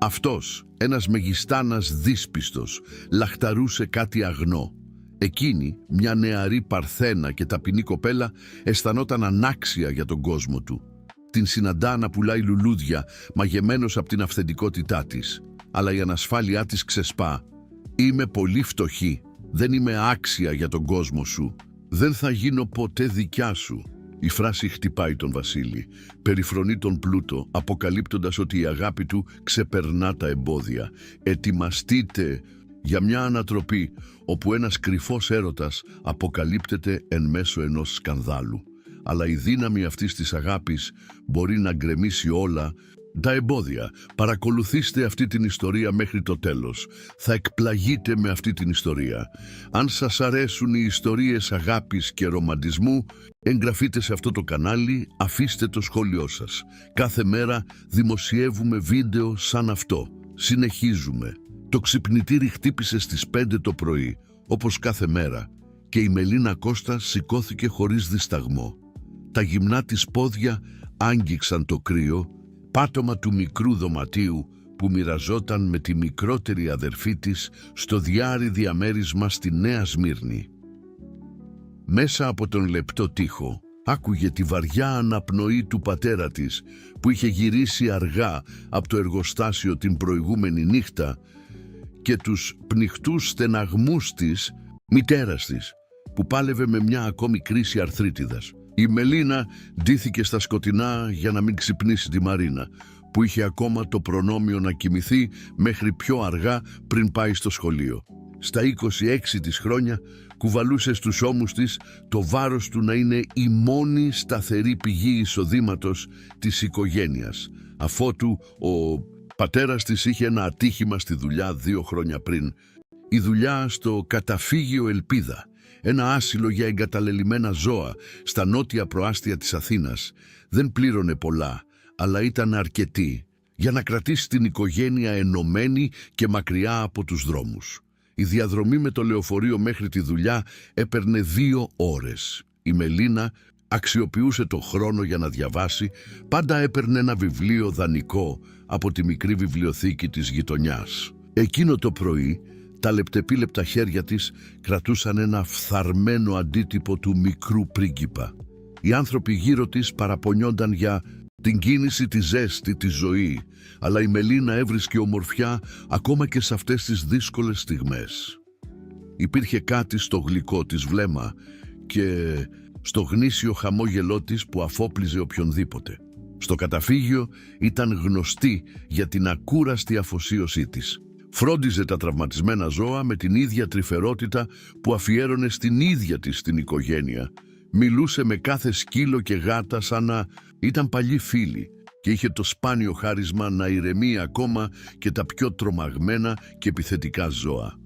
Αυτός, ένας μεγιστάνας δύσπιστος, λαχταρούσε κάτι αγνό. Εκείνη, μια νεαρή παρθένα και ταπεινή κοπέλα, αισθανόταν ανάξια για τον κόσμο του. Την συναντά να πουλάει λουλούδια, μαγεμένος από την αυθεντικότητά της. Αλλά η ανασφάλειά της ξεσπά. «Είμαι πολύ φτωχή. Δεν είμαι άξια για τον κόσμο σου. Δεν θα γίνω ποτέ δικιά σου». Η φράση χτυπάει τον Βασίλη. Περιφρονεί τον πλούτο, αποκαλύπτοντας ότι η αγάπη του ξεπερνά τα εμπόδια. Ετοιμαστείτε για μια ανατροπή όπου ένας κρυφός έρωτας αποκαλύπτεται εν μέσω ενός σκανδάλου. Αλλά η δύναμη αυτής της αγάπης μπορεί να γκρεμίσει όλα τα εμπόδια. Παρακολουθήστε αυτή την ιστορία μέχρι το τέλος. Θα εκπλαγείτε με αυτή την ιστορία. Αν σας αρέσουν οι ιστορίες αγάπης και ρομαντισμού, εγγραφείτε σε αυτό το κανάλι, αφήστε το σχόλιο σας. Κάθε μέρα δημοσιεύουμε βίντεο σαν αυτό. Συνεχίζουμε. Το ξυπνητήρι χτύπησε στις 5 το πρωί, όπως κάθε μέρα, και η Μελίνα Κώστα σηκώθηκε χωρίς δισταγμό. Τα γυμνά της πόδια άγγιξαν το κρύο, πάτωμα του μικρού δωματίου που μοιραζόταν με τη μικρότερη αδερφή της στο διάρρη διαμέρισμα στη Νέα Σμύρνη. Μέσα από τον λεπτό τοίχο άκουγε τη βαριά αναπνοή του πατέρα της που είχε γυρίσει αργά από το εργοστάσιο την προηγούμενη νύχτα και τους πνιχτούς στεναγμούς της μητέρας της που πάλευε με μια ακόμη κρίση αρθρίτιδας. Η Μελίνα ντύθηκε στα σκοτεινά για να μην ξυπνήσει τη Μαρίνα, που είχε ακόμα το προνόμιο να κοιμηθεί μέχρι πιο αργά πριν πάει στο σχολείο. Στα 26 της χρόνια κουβαλούσε στους ώμους της το βάρος του να είναι η μόνη σταθερή πηγή εισοδήματος της οικογένειας, αφότου ο πατέρας της είχε ένα ατύχημα στη δουλειά 2 χρόνια πριν. Η δουλειά στο καταφύγιο Ελπίδα, ένα άσυλο για εγκαταλελειμμένα ζώα στα νότια προάστια της Αθήνας, δεν πλήρωνε πολλά, αλλά ήταν αρκετή για να κρατήσει την οικογένεια ενωμένη και μακριά από τους δρόμους. Η διαδρομή με το λεωφορείο μέχρι τη δουλειά έπαιρνε 2 ώρες. Η Μελίνα αξιοποιούσε το χρόνο για να διαβάσει, πάντα έπαιρνε ένα βιβλίο δανεικό από τη μικρή βιβλιοθήκη της γειτονιάς. Εκείνο το πρωί, τα λεπτεπίλεπτα χέρια της κρατούσαν ένα φθαρμένο αντίτυπο του μικρού πρίγκιπα. Οι άνθρωποι γύρω της παραπονιόνταν για την κίνηση, τη ζέστη, τη ζωή, αλλά η Μελίνα έβρισκε ομορφιά ακόμα και σε αυτές τις δύσκολες στιγμές. Υπήρχε κάτι στο γλυκό της βλέμμα και στο γνήσιο χαμόγελό της που αφόπλιζε οποιονδήποτε. Στο καταφύγιο ήταν γνωστή για την ακούραστη αφοσίωσή της. Φρόντιζε τα τραυματισμένα ζώα με την ίδια τρυφερότητα που αφιέρωνε στην ίδια της την οικογένεια. Μιλούσε με κάθε σκύλο και γάτα σαν να ήταν παλιοί φίλοι και είχε το σπάνιο χάρισμα να ηρεμεί ακόμα και τα πιο τρομαγμένα και επιθετικά ζώα.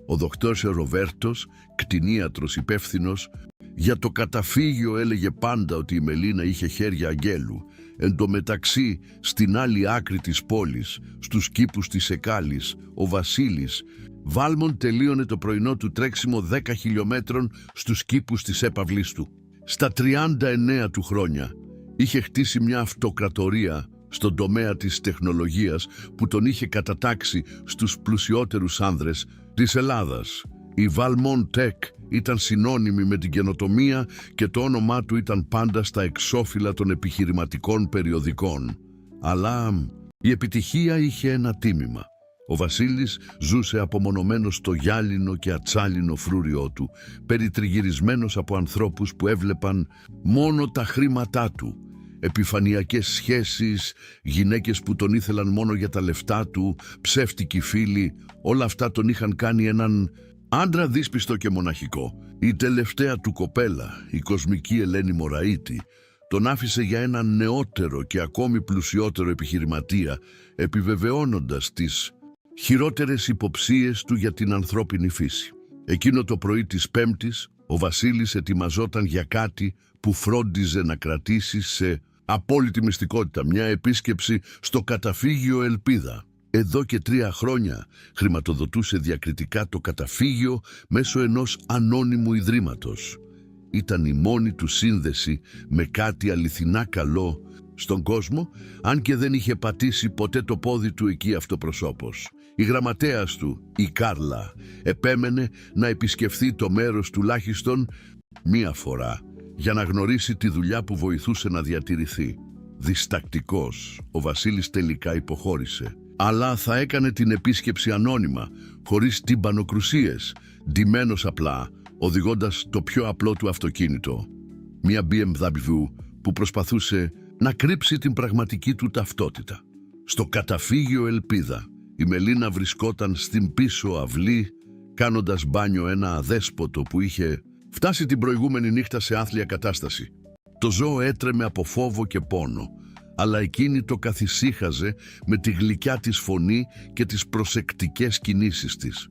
Ο δοκτώρ Ροβέρτος, κτηνίατρος υπεύθυνος για το καταφύγιο, έλεγε πάντα ότι η Μελίνα είχε χέρια αγγέλου. Εν τω μεταξύ, στην άλλη άκρη της πόλης, στους κήπους της Εκάλης, ο Βασίλης Βάλμον τελείωνε το πρωινό του τρέξιμο 10 χιλιόμετρων στους κήπους της έπαυλής του. Στα 39 του χρόνια είχε χτίσει μια αυτοκρατορία στον τομέα της τεχνολογίας που τον είχε κατατάξει στους πλουσιότερους άνδρες της Ελλάδας. Η Valmont Tech ήταν συνώνυμη με την καινοτομία και το όνομά του ήταν πάντα στα εξώφυλλα των επιχειρηματικών περιοδικών. Αλλά η επιτυχία είχε ένα τίμημα. Ο Βασίλης ζούσε απομονωμένος στο γυάλινο και ατσάλινο φρούριό του, περιτριγυρισμένος από ανθρώπους που έβλεπαν μόνο τα χρήματά του. Επιφανειακές σχέσεις, γυναίκες που τον ήθελαν μόνο για τα λεφτά του, ψεύτικοι φίλοι, όλα αυτά τον είχαν κάνει έναν άντρα δύσπιστο και μοναχικό. Η τελευταία του κοπέλα, η κοσμική Ελένη Μωραΐτη, τον άφησε για έναν νεότερο και ακόμη πλουσιότερο επιχειρηματία, επιβεβαιώνοντας τις χειρότερες υποψίες του για την ανθρώπινη φύση. Εκείνο το πρωί της Πέμπτης, ο Βασίλης ετοιμαζόταν για κάτι που φρόντιζε να κρατήσει σε απόλυτη μυστικότητα, μια επίσκεψη στο καταφύγιο Ελπίδα. Εδώ και 3 χρόνια χρηματοδοτούσε διακριτικά το καταφύγιο μέσω ενός ανώνυμου ιδρύματος. Ήταν η μόνη του σύνδεση με κάτι αληθινά καλό στον κόσμο, αν και δεν είχε πατήσει ποτέ το πόδι του εκεί αυτοπροσώπως. Η γραμματέας του, η Κάρλα, επέμενε να επισκεφθεί το μέρος τουλάχιστον μία φορά για να γνωρίσει τη δουλειά που βοηθούσε να διατηρηθεί. Διστακτικός, ο Βασίλης τελικά υποχώρησε. Αλλά θα έκανε την επίσκεψη ανώνυμα, χωρίς τυμπανοκρουσίες, ντυμένος απλά, οδηγώντας το πιο απλό του αυτοκίνητο. Μια BMW που προσπαθούσε να κρύψει την πραγματική του ταυτότητα. Στο καταφύγιο Ελπίδα, η Μελίνα βρισκόταν στην πίσω αυλή, κάνοντας μπάνιο ένα αδέσποτο που είχε φτάσει την προηγούμενη νύχτα σε άθλια κατάσταση. Το ζώο έτρεμε από φόβο και πόνο, αλλά εκείνη το καθησύχαζε με τη γλυκιά της φωνή και τις προσεκτικές κινήσεις της.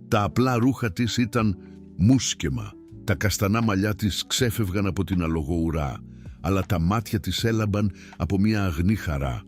Τα απλά ρούχα της ήταν μουσκεμα, τα καστανά μαλλιά της ξέφευγαν από την αλογοουρά, αλλά τα μάτια της έλαμπαν από μια αγνή χαρά.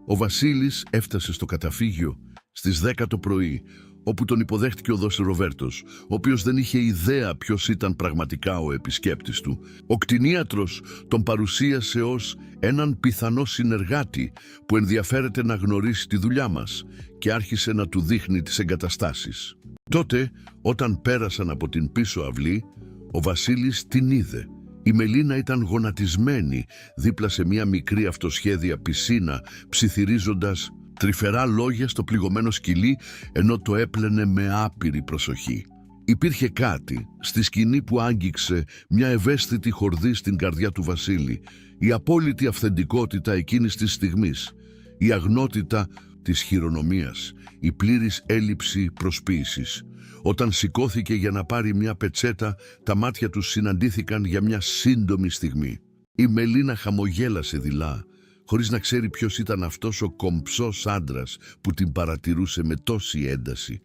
Ο Βασίλης έφτασε στο καταφύγιο στις 10 το πρωί, όπου τον υποδέχτηκε ο Δος Ροβέρτος, ο οποίος δεν είχε ιδέα ποιος ήταν πραγματικά ο επισκέπτης του. Ο κτηνίατρος τον παρουσίασε ως έναν πιθανό συνεργάτη που ενδιαφέρεται να γνωρίσει τη δουλειά μας και άρχισε να του δείχνει τις εγκαταστάσεις. Τότε, όταν πέρασαν από την πίσω αυλή, ο Βασίλης την είδε. Η Μελίνα ήταν γονατισμένη δίπλα σε μια μικρή αυτοσχέδια πισίνα, ψιθυρίζοντας τρυφερά λόγια στο πληγωμένο σκυλί, ενώ το έπλαινε με άπειρη προσοχή. Υπήρχε κάτι στη σκηνή που άγγιξε μια ευαίσθητη χορδή στην καρδιά του Βασίλη, η απόλυτη αυθεντικότητα εκείνης της στιγμής, η αγνότητα της χειρονομίας, η πλήρης έλλειψη προσποίησης. Όταν σηκώθηκε για να πάρει μια πετσέτα, τα μάτια τους συναντήθηκαν για μια σύντομη στιγμή. Η Μελίνα χαμογέλασε δειλά, χωρίς να ξέρει ποιος ήταν αυτός ο κομψός άντρας που την παρατηρούσε με τόση ένταση,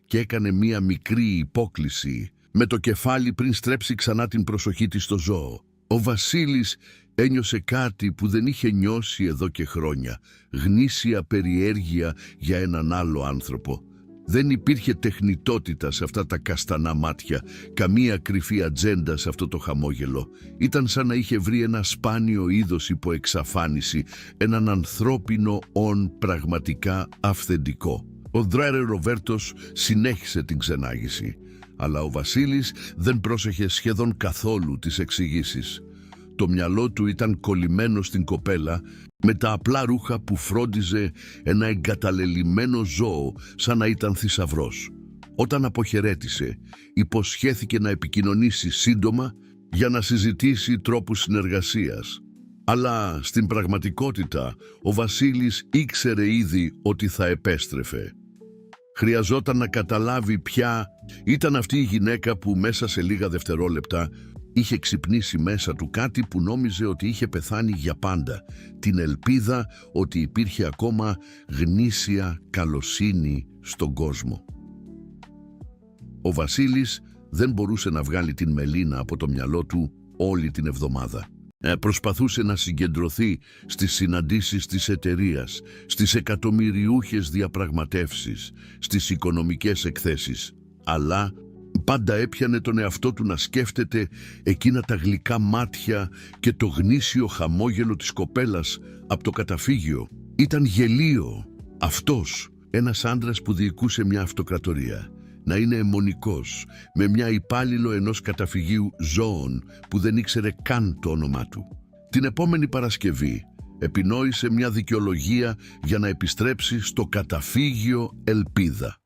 και έκανε μία μικρή υπόκλιση με το κεφάλι πριν στρέψει ξανά την προσοχή της στο ζώο. Ο Βασίλης ένιωσε κάτι που δεν είχε νιώσει εδώ και χρόνια, γνήσια περιέργεια για έναν άλλο άνθρωπο. Δεν υπήρχε τεχνητότητα σε αυτά τα καστανά μάτια, καμία κρυφή ατζέντα σε αυτό το χαμόγελο. Ήταν σαν να είχε βρει ένα σπάνιο είδος υπό εξαφάνιση, έναν ανθρώπινο πραγματικά αυθεντικό. Ο Δρέρε Ροβέρτος συνέχισε την ξενάγηση, αλλά ο Βασίλης δεν πρόσεχε σχεδόν καθόλου τις εξηγήσεις. Το μυαλό του ήταν κολλημένο στην κοπέλα με τα απλά ρούχα που φρόντιζε ένα εγκαταλελειμμένο ζώο σαν να ήταν θησαυρός. Όταν αποχαιρέτησε, υποσχέθηκε να επικοινωνήσει σύντομα για να συζητήσει τρόπους συνεργασίας. Αλλά στην πραγματικότητα ο Βασίλης ήξερε ήδη ότι θα επέστρεφε. Χρειαζόταν να καταλάβει ποια ήταν αυτή η γυναίκα που μέσα σε λίγα δευτερόλεπτα είχε ξυπνήσει μέσα του κάτι που νόμιζε ότι είχε πεθάνει για πάντα, την ελπίδα ότι υπήρχε ακόμα γνήσια καλοσύνη στον κόσμο. Ο Βασίλης δεν μπορούσε να βγάλει την Μελίνα από το μυαλό του όλη την εβδομάδα. Προσπαθούσε να συγκεντρωθεί στις συναντήσεις της εταιρείας, στις εκατομμυριούχες διαπραγματεύσεις, στις οικονομικές εκθέσεις, αλλά πάντα έπιανε τον εαυτό του να σκέφτεται εκείνα τα γλυκά μάτια και το γνήσιο χαμόγελο της κοπέλας από το καταφύγιο. Ήταν γελίο αυτός, ένας άντρας που διοικούσε μια αυτοκρατορία, να είναι αιμονικός με μια υπάλληλο ενός καταφυγίου ζώων που δεν ήξερε καν το όνομά του. Την επόμενη Παρασκευή επινόησε μια δικαιολογία για να επιστρέψει στο καταφύγιο Ελπίδα.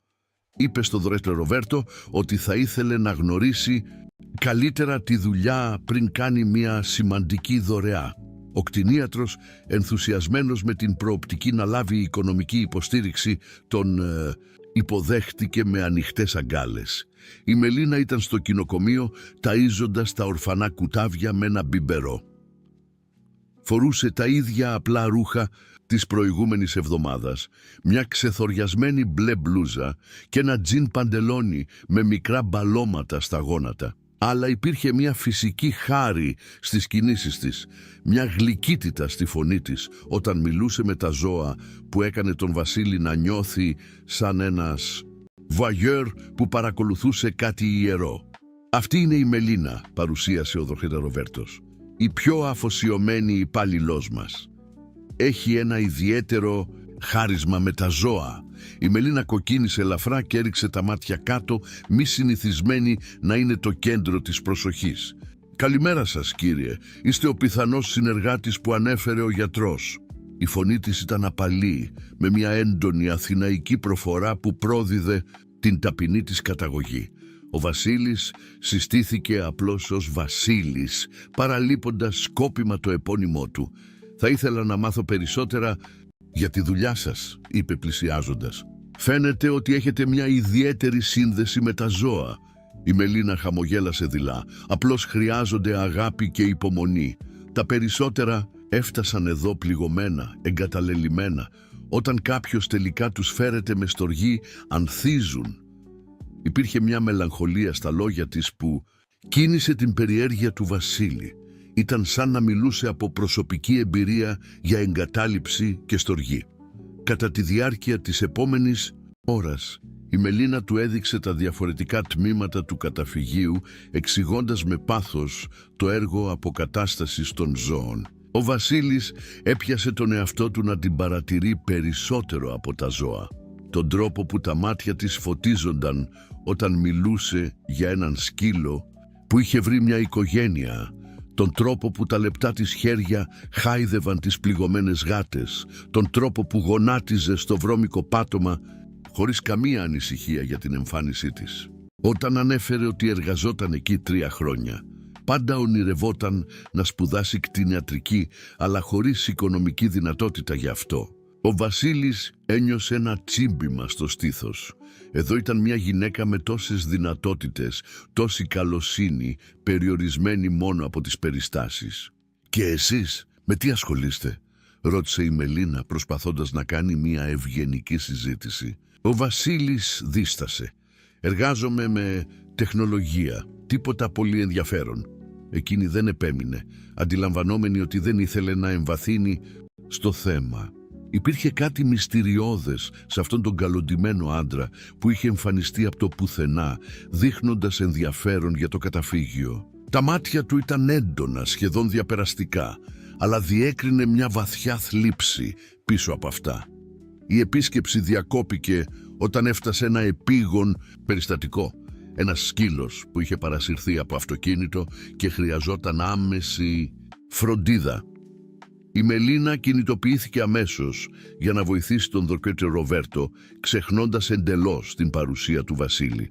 Είπε στο Δρέστο Ροβέρτο ότι θα ήθελε να γνωρίσει καλύτερα τη δουλειά πριν κάνει μια σημαντική δωρεά. Ο κτηνίατρος, ενθουσιασμένος με την προοπτική να λάβει οικονομική υποστήριξη, τον υποδέχτηκε με ανοιχτές αγκάλες. Η Μελίνα ήταν στο κοινοκομείο ταΐζοντας τα ορφανά κουτάβια με ένα μπιμπερό. Φορούσε τα ίδια απλά ρούχα της προηγούμενης εβδομάδας, μια ξεθοριασμένη μπλε μπλούζα και ένα τζιν παντελόνι με μικρά μπαλώματα στα γόνατα. Αλλά υπήρχε μια φυσική χάρη στις κινήσεις της, μια γλυκύτητα στη φωνή της όταν μιλούσε με τα ζώα που έκανε τον Βασίλη να νιώθει σαν ένας voyeur που παρακολουθούσε κάτι ιερό. «Αυτή είναι η Μελίνα», παρουσίασε ο Δρόχετα Ροβέρτος. η πιο αφοσιωμένη υπάλληλός μας. Έχει ένα ιδιαίτερο χάρισμα με τα ζώα. Η Μελίνα κοκκίνησε ελαφρά και έριξε τα μάτια κάτω, μη συνηθισμένη να είναι το κέντρο της προσοχής. «Καλημέρα σας, κύριε. Είστε ο πιθανός συνεργάτης που ανέφερε ο γιατρός». Η φωνή της ήταν απαλή, με μια έντονη αθηναϊκή προφορά που πρόδιδε την ταπεινή της καταγωγή. Ο Βασίλης συστήθηκε απλώς ως Βασίλης, παραλείποντας σκόπιμα το επώνυμό του. «Θα ήθελα να μάθω περισσότερα για τη δουλειά σας», είπε πλησιάζοντας. «Φαίνεται ότι έχετε μια ιδιαίτερη σύνδεση με τα ζώα». Η Μελίνα χαμογέλασε δειλά. «Απλώς χρειάζονται αγάπη και υπομονή. Τα περισσότερα έφτασαν εδώ πληγωμένα, εγκαταλελειμμένα. Όταν κάποιος τελικά τους φέρεται με στοργή, ανθίζουν». Υπήρχε μια μελαγχολία στα λόγια της που κίνησε την περιέργεια του Βασίλη. Ήταν σαν να μιλούσε από προσωπική εμπειρία για εγκατάλειψη και στοργή. Κατά τη διάρκεια της επόμενης ώρας, η Μελίνα του έδειξε τα διαφορετικά τμήματα του καταφυγίου, εξηγώντας με πάθος το έργο αποκατάστασης των ζώων. Ο Βασίλης έπιασε τον εαυτό του να την παρατηρεί περισσότερο από τα ζώα. Τον τρόπο που τα μάτια της φωτίζονταν όταν μιλούσε για έναν σκύλο που είχε βρει μια οικογένεια, τον τρόπο που τα λεπτά της χέρια χάιδευαν τις πληγωμένες γάτες, τον τρόπο που γονάτιζε στο βρώμικο πάτωμα χωρίς καμία ανησυχία για την εμφάνισή της. Όταν ανέφερε ότι εργαζόταν εκεί 3 χρόνια, πάντα ονειρευόταν να σπουδάσει κτηνιατρική, αλλά χωρίς οικονομική δυνατότητα γι' αυτό. Ο Βασίλης ένιωσε ένα τσίμπημα στο στήθος. Εδώ ήταν μια γυναίκα με τόσες δυνατότητες, τόση καλοσύνη, περιορισμένη μόνο από τις περιστάσεις. «Και εσείς, με τι ασχολείστε?» ρώτησε η Μελίνα, προσπαθώντας να κάνει μια ευγενική συζήτηση. Ο Βασίλης δίστασε. «Εργάζομαι με τεχνολογία, τίποτα πολύ ενδιαφέρον». Εκείνη δεν επέμεινε, αντιλαμβανόμενη ότι δεν ήθελε να εμβαθύνει στο θέμα. Υπήρχε κάτι μυστηριώδες σε αυτόν τον καλοντημένο άντρα που είχε εμφανιστεί από το πουθενά, δείχνοντας ενδιαφέρον για το καταφύγιο. Τα μάτια του ήταν έντονα, σχεδόν διαπεραστικά, αλλά διέκρινε μια βαθιά θλίψη πίσω από αυτά. Η επίσκεψη διακόπηκε όταν έφτασε ένα επίγον περιστατικό. Ένας σκύλος που είχε παρασυρθεί από αυτοκίνητο και χρειαζόταν άμεση φροντίδα. Η Μελίνα κινητοποιήθηκε αμέσως για να βοηθήσει τον Δρ. Ροβέρτο, ξεχνώντας εντελώς την παρουσία του Βασίλη.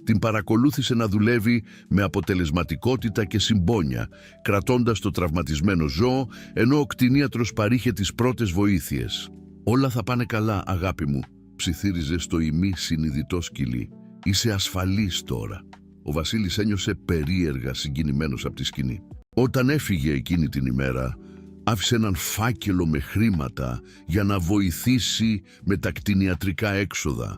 Την παρακολούθησε να δουλεύει με αποτελεσματικότητα και συμπόνια, κρατώντας το τραυματισμένο ζώο, ενώ ο κτηνίατρος παρήχε τις πρώτες βοήθειες. «Όλα θα πάνε καλά, αγάπη μου», ψιθύριζε στο ημί συνειδητό σκυλί. «Είσαι ασφαλής τώρα». Ο Βασίλης ένιωσε περίεργα συγκινημένος από τη σκηνή. Όταν έφυγε εκείνη την ημέρα, άφησε έναν φάκελο με χρήματα για να βοηθήσει με τα κτηνιατρικά έξοδα.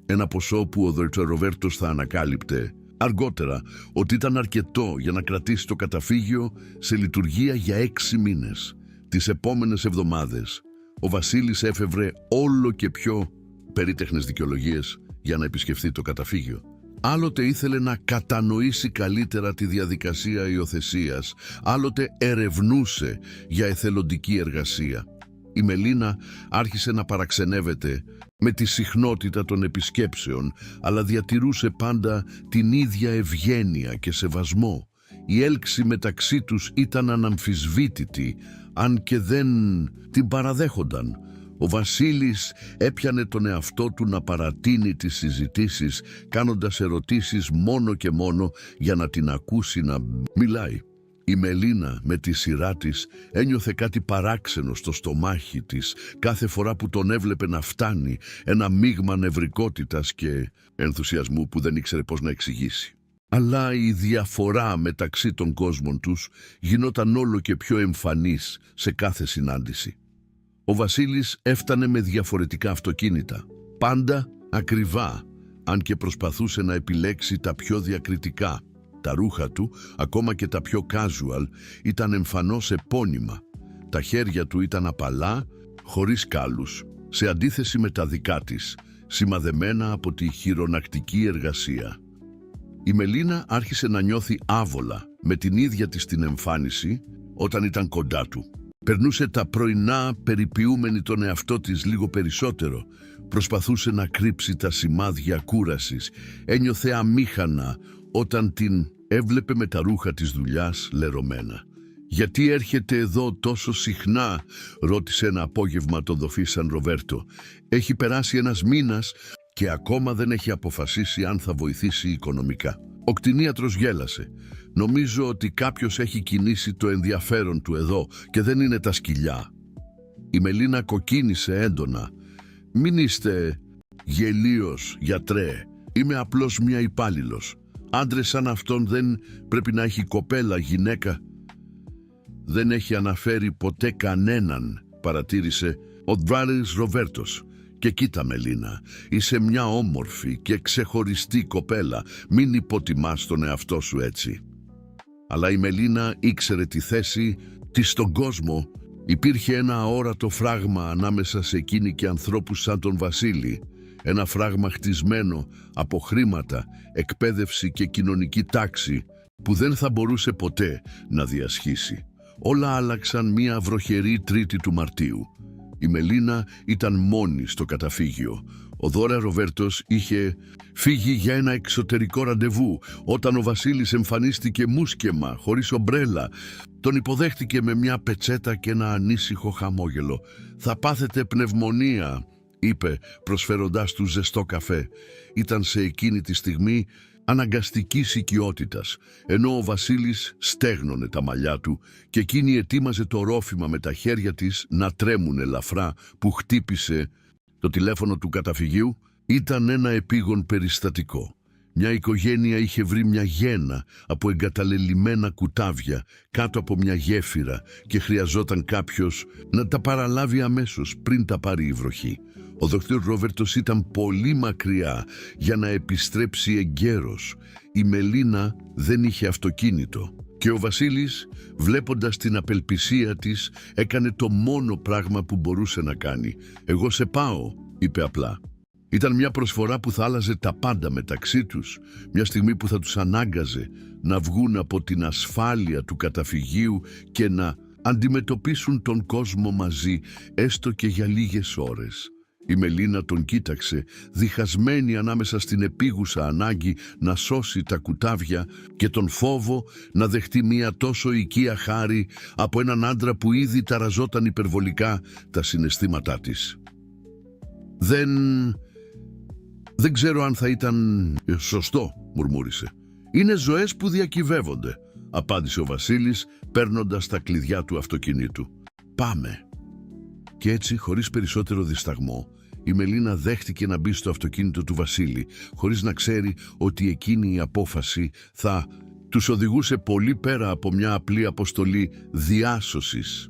Ένα ποσό που ο Δ. Ροβέρτος θα ανακάλυπτε αργότερα ότι ήταν αρκετό για να κρατήσει το καταφύγιο σε λειτουργία για 6 μήνες. Τις επόμενες εβδομάδες, ο Βασίλης έφευρε όλο και πιο περίτεχνες δικαιολογίες για να επισκεφθεί το καταφύγιο. Άλλοτε ήθελε να κατανοήσει καλύτερα τη διαδικασία υιοθεσίας, άλλοτε ερευνούσε για εθελοντική εργασία. Η Μελίνα άρχισε να παραξενεύεται με τη συχνότητα των επισκέψεων, αλλά διατηρούσε πάντα την ίδια ευγένεια και σεβασμό. Η έλξη μεταξύ τους ήταν αναμφισβήτητη, αν και δεν την παραδέχονταν. Ο Βασίλης έπιανε τον εαυτό του να παρατείνει τις συζητήσεις, κάνοντας ερωτήσεις μόνο και μόνο για να την ακούσει να μιλάει. Η Μελίνα με τη σειρά της ένιωθε κάτι παράξενο στο στομάχι της κάθε φορά που τον έβλεπε να φτάνει, ένα μείγμα νευρικότητας και ενθουσιασμού που δεν ήξερε πώς να εξηγήσει. Αλλά η διαφορά μεταξύ των κόσμων τους γινόταν όλο και πιο εμφανής σε κάθε συνάντηση. Ο Βασίλης έφτανε με διαφορετικά αυτοκίνητα, πάντα ακριβά, αν και προσπαθούσε να επιλέξει τα πιο διακριτικά. Τα ρούχα του, ακόμα και τα πιο casual, ήταν εμφανώς επώνυμα. Τα χέρια του ήταν απαλά, χωρίς κάλους, σε αντίθεση με τα δικά της, σημαδεμένα από τη χειρονακτική εργασία. Η Μελίνα άρχισε να νιώθει άβολα με την ίδια της την εμφάνιση όταν ήταν κοντά του. Περνούσε τα πρωινά περιποιούμενη τον εαυτό της λίγο περισσότερο. Προσπαθούσε να κρύψει τα σημάδια κούρασης. Ένιωθε αμήχανα όταν την έβλεπε με τα ρούχα της δουλειάς λερωμένα. «Γιατί έρχεται εδώ τόσο συχνά?» ρώτησε ένα απόγευμα τον δοφή Σαν Ροβέρτο. «Έχει περάσει ένας μήνας και ακόμα δεν έχει αποφασίσει αν θα βοηθήσει οικονομικά». Ο κτηνίατρος γέλασε. «Νομίζω ότι κάποιος έχει κινήσει το ενδιαφέρον του εδώ και δεν είναι τα σκυλιά». Η Μελίνα κοκκίνησε έντονα. «Μην είστε γελίος, γιατρέ. Είμαι απλώς μια υπάλληλος. Άντρες σαν αυτόν δεν πρέπει να έχει κοπέλα, γυναίκα». «Δεν έχει αναφέρει ποτέ κανέναν», παρατήρησε ο Δράρης Ροβέρτος. «Και κοίτα, Μελίνα, είσαι μια όμορφη και ξεχωριστή κοπέλα. Μην υποτιμάς τον εαυτό σου έτσι». Αλλά η Μελίνα ήξερε τη θέση της στον κόσμο. Υπήρχε ένα αόρατο φράγμα ανάμεσα σε εκείνη και ανθρώπους σαν τον Βασίλη. Ένα φράγμα χτισμένο από χρήματα, εκπαίδευση και κοινωνική τάξη που δεν θα μπορούσε ποτέ να διασχίσει. Όλα άλλαξαν μια βροχερή Τρίτη του Μαρτίου. Η Μελίνα ήταν μόνη στο καταφύγιο. Ο Δώρα Ροβέρτος είχε φύγει για ένα εξωτερικό ραντεβού. Όταν ο Βασίλης εμφανίστηκε μουσκεμα, χωρίς ομπρέλα, τον υποδέχτηκε με μια πετσέτα και ένα ανήσυχο χαμόγελο. «Θα πάθετε πνευμονία», είπε προσφέροντάς του ζεστό καφέ. Ήταν σε εκείνη τη στιγμή αναγκαστικής οικειότητας, ενώ ο Βασίλης στέγνωνε τα μαλλιά του και εκείνη ετοίμαζε το ρόφημα με τα χέρια της να τρέμουν ελαφρά που χτύπησε το τηλέφωνο του καταφυγίου. Ήταν ένα επίγον περιστατικό. Μια οικογένεια είχε βρει μια γένα από εγκαταλελειμμένα κουτάβια κάτω από μια γέφυρα και χρειαζόταν κάποιος να τα παραλάβει αμέσως πριν τα πάρει η βροχή. Ο Δόκτωρ Ρόβερτος ήταν πολύ μακριά για να επιστρέψει εγκαίρος. Η Μελίνα δεν είχε αυτοκίνητο και ο Βασίλης, βλέποντας την απελπισία της, έκανε το μόνο πράγμα που μπορούσε να κάνει. «Εγώ σε πάω», είπε απλά. Ήταν μια προσφορά που θα άλλαζε τα πάντα μεταξύ τους, μια στιγμή που θα τους ανάγκαζε να βγουν από την ασφάλεια του καταφυγίου και να αντιμετωπίσουν τον κόσμο μαζί, έστω και για λίγες ώρες. Η Μελίνα τον κοίταξε, διχασμένη ανάμεσα στην επίγουσα ανάγκη να σώσει τα κουτάβια και τον φόβο να δεχτεί μια τόσο οικία χάρη από έναν άντρα που ήδη ταραζόταν υπερβολικά τα συναισθήματά της. «Δεν ξέρω αν θα ήταν σωστό», μουρμούρισε. «Είναι ζωές που διακυβεύονται», απάντησε ο Βασίλης, παίρνοντας τα κλειδιά του αυτοκινήτου. «Πάμε». Και έτσι, χωρίς περισσότερο δισταγμό, η Μελίνα δέχτηκε να μπει στο αυτοκίνητο του Βασίλη, χωρίς να ξέρει ότι εκείνη η απόφαση θα τους οδηγούσε πολύ πέρα από μια απλή αποστολή διάσωσης.